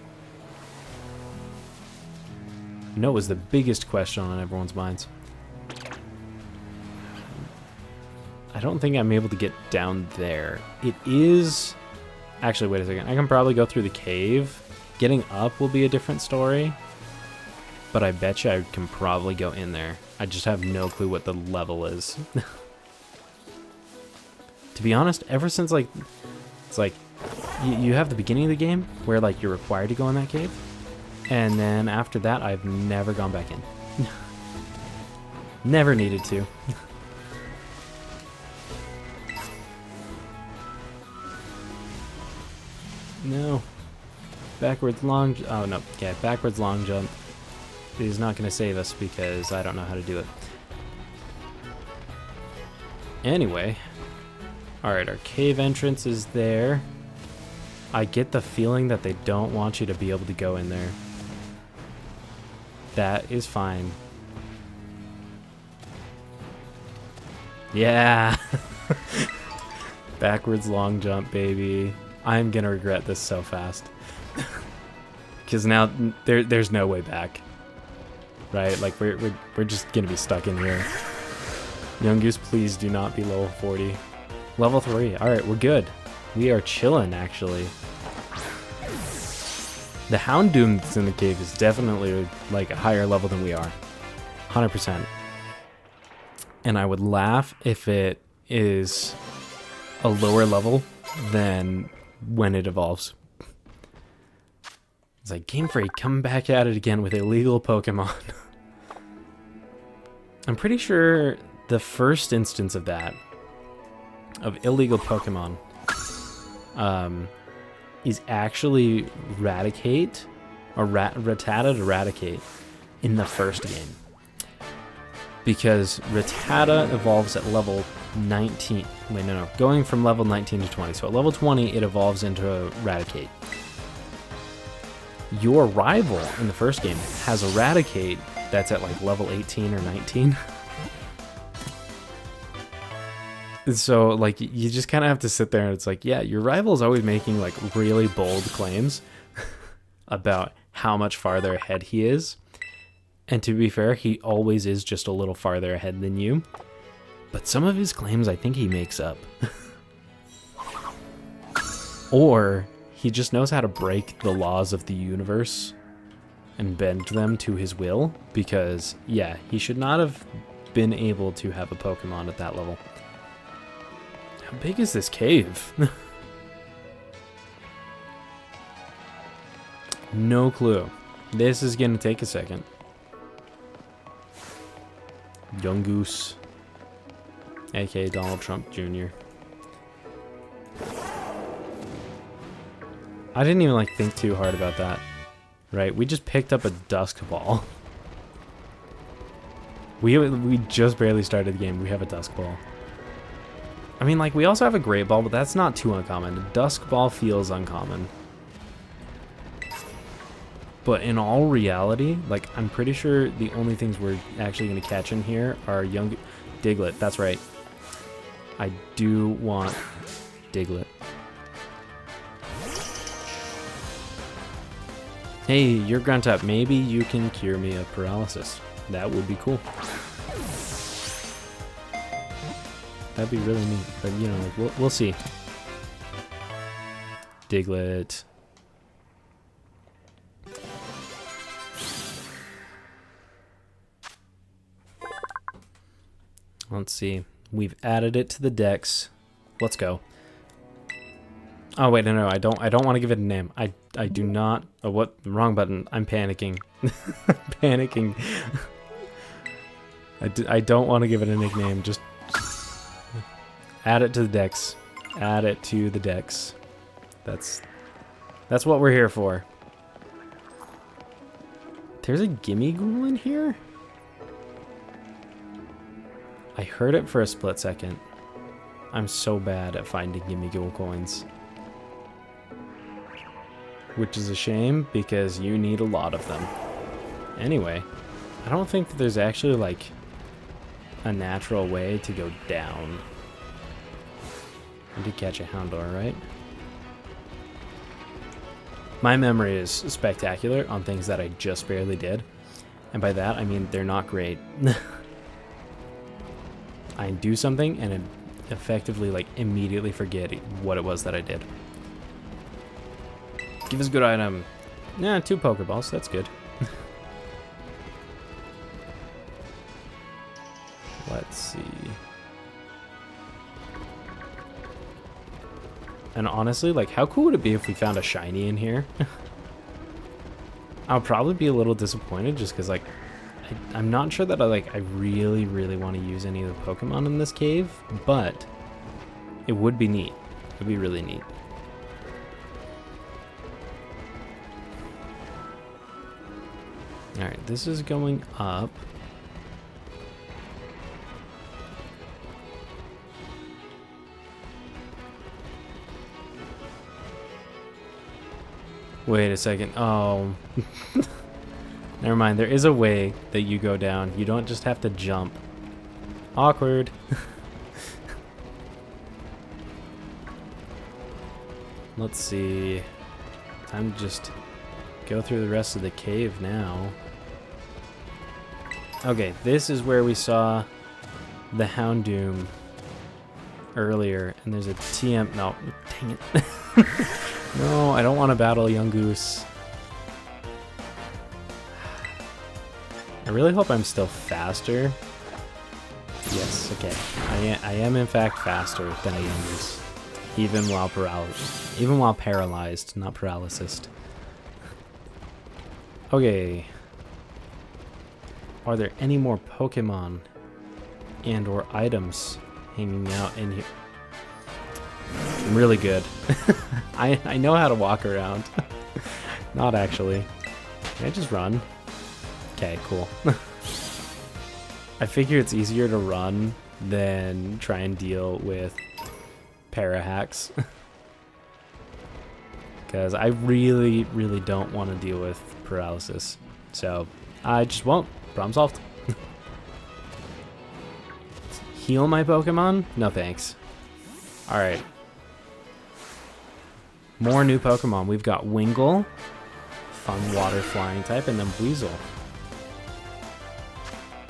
biggest question on everyone's minds. I don't think I'm able to get down there. It is... Actually, wait a second. I can probably go through the cave. Getting up will be a different story. But I bet you I can probably go in there. I just have no clue what the level is. To be honest, ever since, like... It's like... You have the beginning of the game where, like, you're required to go in that cave. And then after that, I've never gone back in. Never needed to. No. Backwards long... Oh, no. Okay, backwards long jump is not going to save us because I don't know how to do it. Anyway. Alright, our cave entrance is there. I get the feeling that they don't want you to be able to go in there. That is fine. Yeah! Backwards long jump, baby. I'm gonna regret this so fast. Because now there's no way back. Right? Like, we're just gonna be stuck in here. Young Goose, please do not be level 40. Level 3. Alright, we're good. We are chilling, actually. The Houndoom that's in the cave is definitely, like, a higher level than we are. 100%. And I would laugh if it is a lower level than when it evolves. It's like, Game Freak, come back at it again with illegal Pokemon. I'm pretty sure the first instance of that, of illegal Pokemon, is actually Raticate, or Rattata to Raticate, in the first game. Because Rattata evolves at level 19. Wait, no. Going from level 19 to 20. So at level 20, it evolves into a Raticate. Your rival in the first game has a Raticate that's at like level 18 or 19. So, like, you just kind of have to sit there and it's like, yeah, your rival is always making, like, really bold claims about how much farther ahead he is. And to be fair, he always is just a little farther ahead than you. But some of his claims I think he makes up. Or he just knows how to break the laws of the universe and bend them to his will. Because, yeah, he should not have been able to have a Pokemon at that level. How big is this cave? No clue. This is gonna take a second. Young Goose, aka Donald Trump Jr. I didn't even like think too hard about that. Right? We just picked up a Dusk Ball. We just barely started the game. We have a Dusk Ball. I mean, like, we also have a Great Ball, but that's not too uncommon. A Dusk Ball feels uncommon. But in all reality, like, I'm pretty sure the only things we're actually going to catch in here are young... Diglett, that's right. I do want Diglett. Hey, you're Gruntup. Maybe you can cure me of paralysis. That would be cool. That'd be really neat, but you know, like, we'll see. Diglett. Let's see. We've added it to the Dex. Let's go. Oh wait, no, I don't want to give it a name. I do not. Oh, what? Wrong button. I'm panicking. Panicking. I don't want to give it a nickname. Just add it to the Dex. Add it to the Dex. That's what we're here for. There's a Gimmighoul in here? I heard it for a split second. I'm so bad at finding Gimmighoul coins. Which is a shame, because you need a lot of them. Anyway, I don't think that there's actually, like, a natural way to go down. I did catch a Houndour, right? My memory is spectacular on things that I just barely did. And by that, I mean they're not great. I do something and effectively, like, immediately forget what it was that I did. Give us a good item. Yeah, 2 Pokeballs. That's good. Let's see. And honestly, like, how cool would it be if we found a shiny in here? I'll probably be a little disappointed just because, like, I'm not sure that I really, really want to use any of the Pokemon in this cave, but it would be neat. It would be really neat. Alright, this is going up. Wait a second. Oh. Never mind. There is a way that you go down. You don't just have to jump. Awkward. Let's see. Time to just go through the rest of the cave now. Okay, this is where we saw the Houndoom earlier, and there's a TM. No, dang it. No, I don't want to battle Young Goose. I really hope I'm still faster. Yes, okay. I am in fact faster than a Young Goose. Even while paralyzed, not paralysis. Okay. Are there any more Pokemon and or items hanging out in here? I'm really good. I know how to walk around. Not actually. Can I just run? Okay, cool. I figure it's easier to run than try and deal with para-hacks. Because I really, really don't want to deal with paralysis. So I just won't. Problem solved. Heal my Pokemon? No thanks. Alright. More new Pokemon. We've got Wingull, fun water flying type, and then Weasel.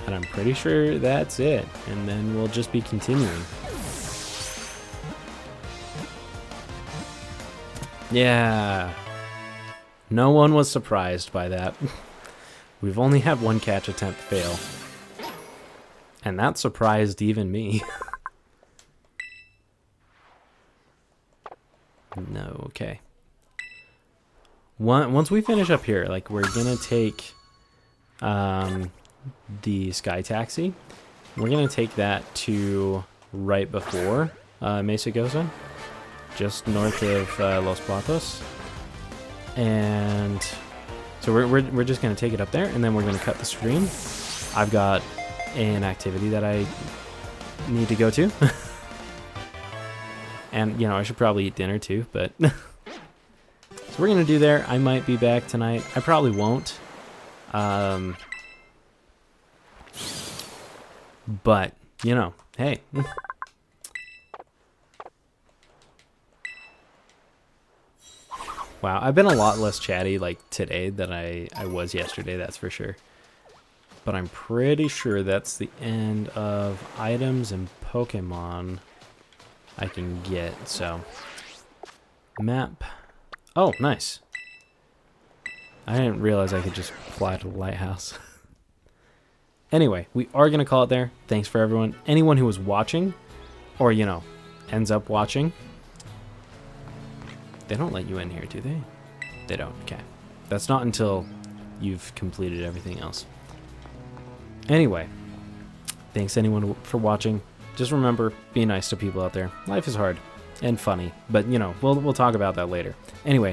And I'm pretty sure that's it. And then we'll just be continuing. Yeah. No one was surprised by that. We've only had one catch attempt fail. And that surprised even me. No, okay. Once we finish up here, like, we're gonna take the Sky Taxi. We're gonna take that to right before Mesa Goza, just north of Los Platos. And so we're just gonna take it up there, and then we're gonna cut the stream. I've got an activity that I need to go to. And, you know, I should probably eat dinner too, but... So we're going to do there. I might be back tonight. I probably won't. But, you know, hey. Wow, I've been a lot less chatty, like, today than I was yesterday, that's for sure. But I'm pretty sure that's the end of items and Pokemon I can get, so. Map. Oh, nice. I didn't realize I could just fly to the lighthouse. Anyway, we are going to call it there. Thanks for everyone. Anyone who was watching, or, you know, ends up watching. They don't let you in here, do they? They don't, okay. That's not until you've completed everything else. Anyway, thanks anyone for watching. Just remember, be nice to people out there. Life is hard and funny, but, you know, we'll talk about that later. Anyway,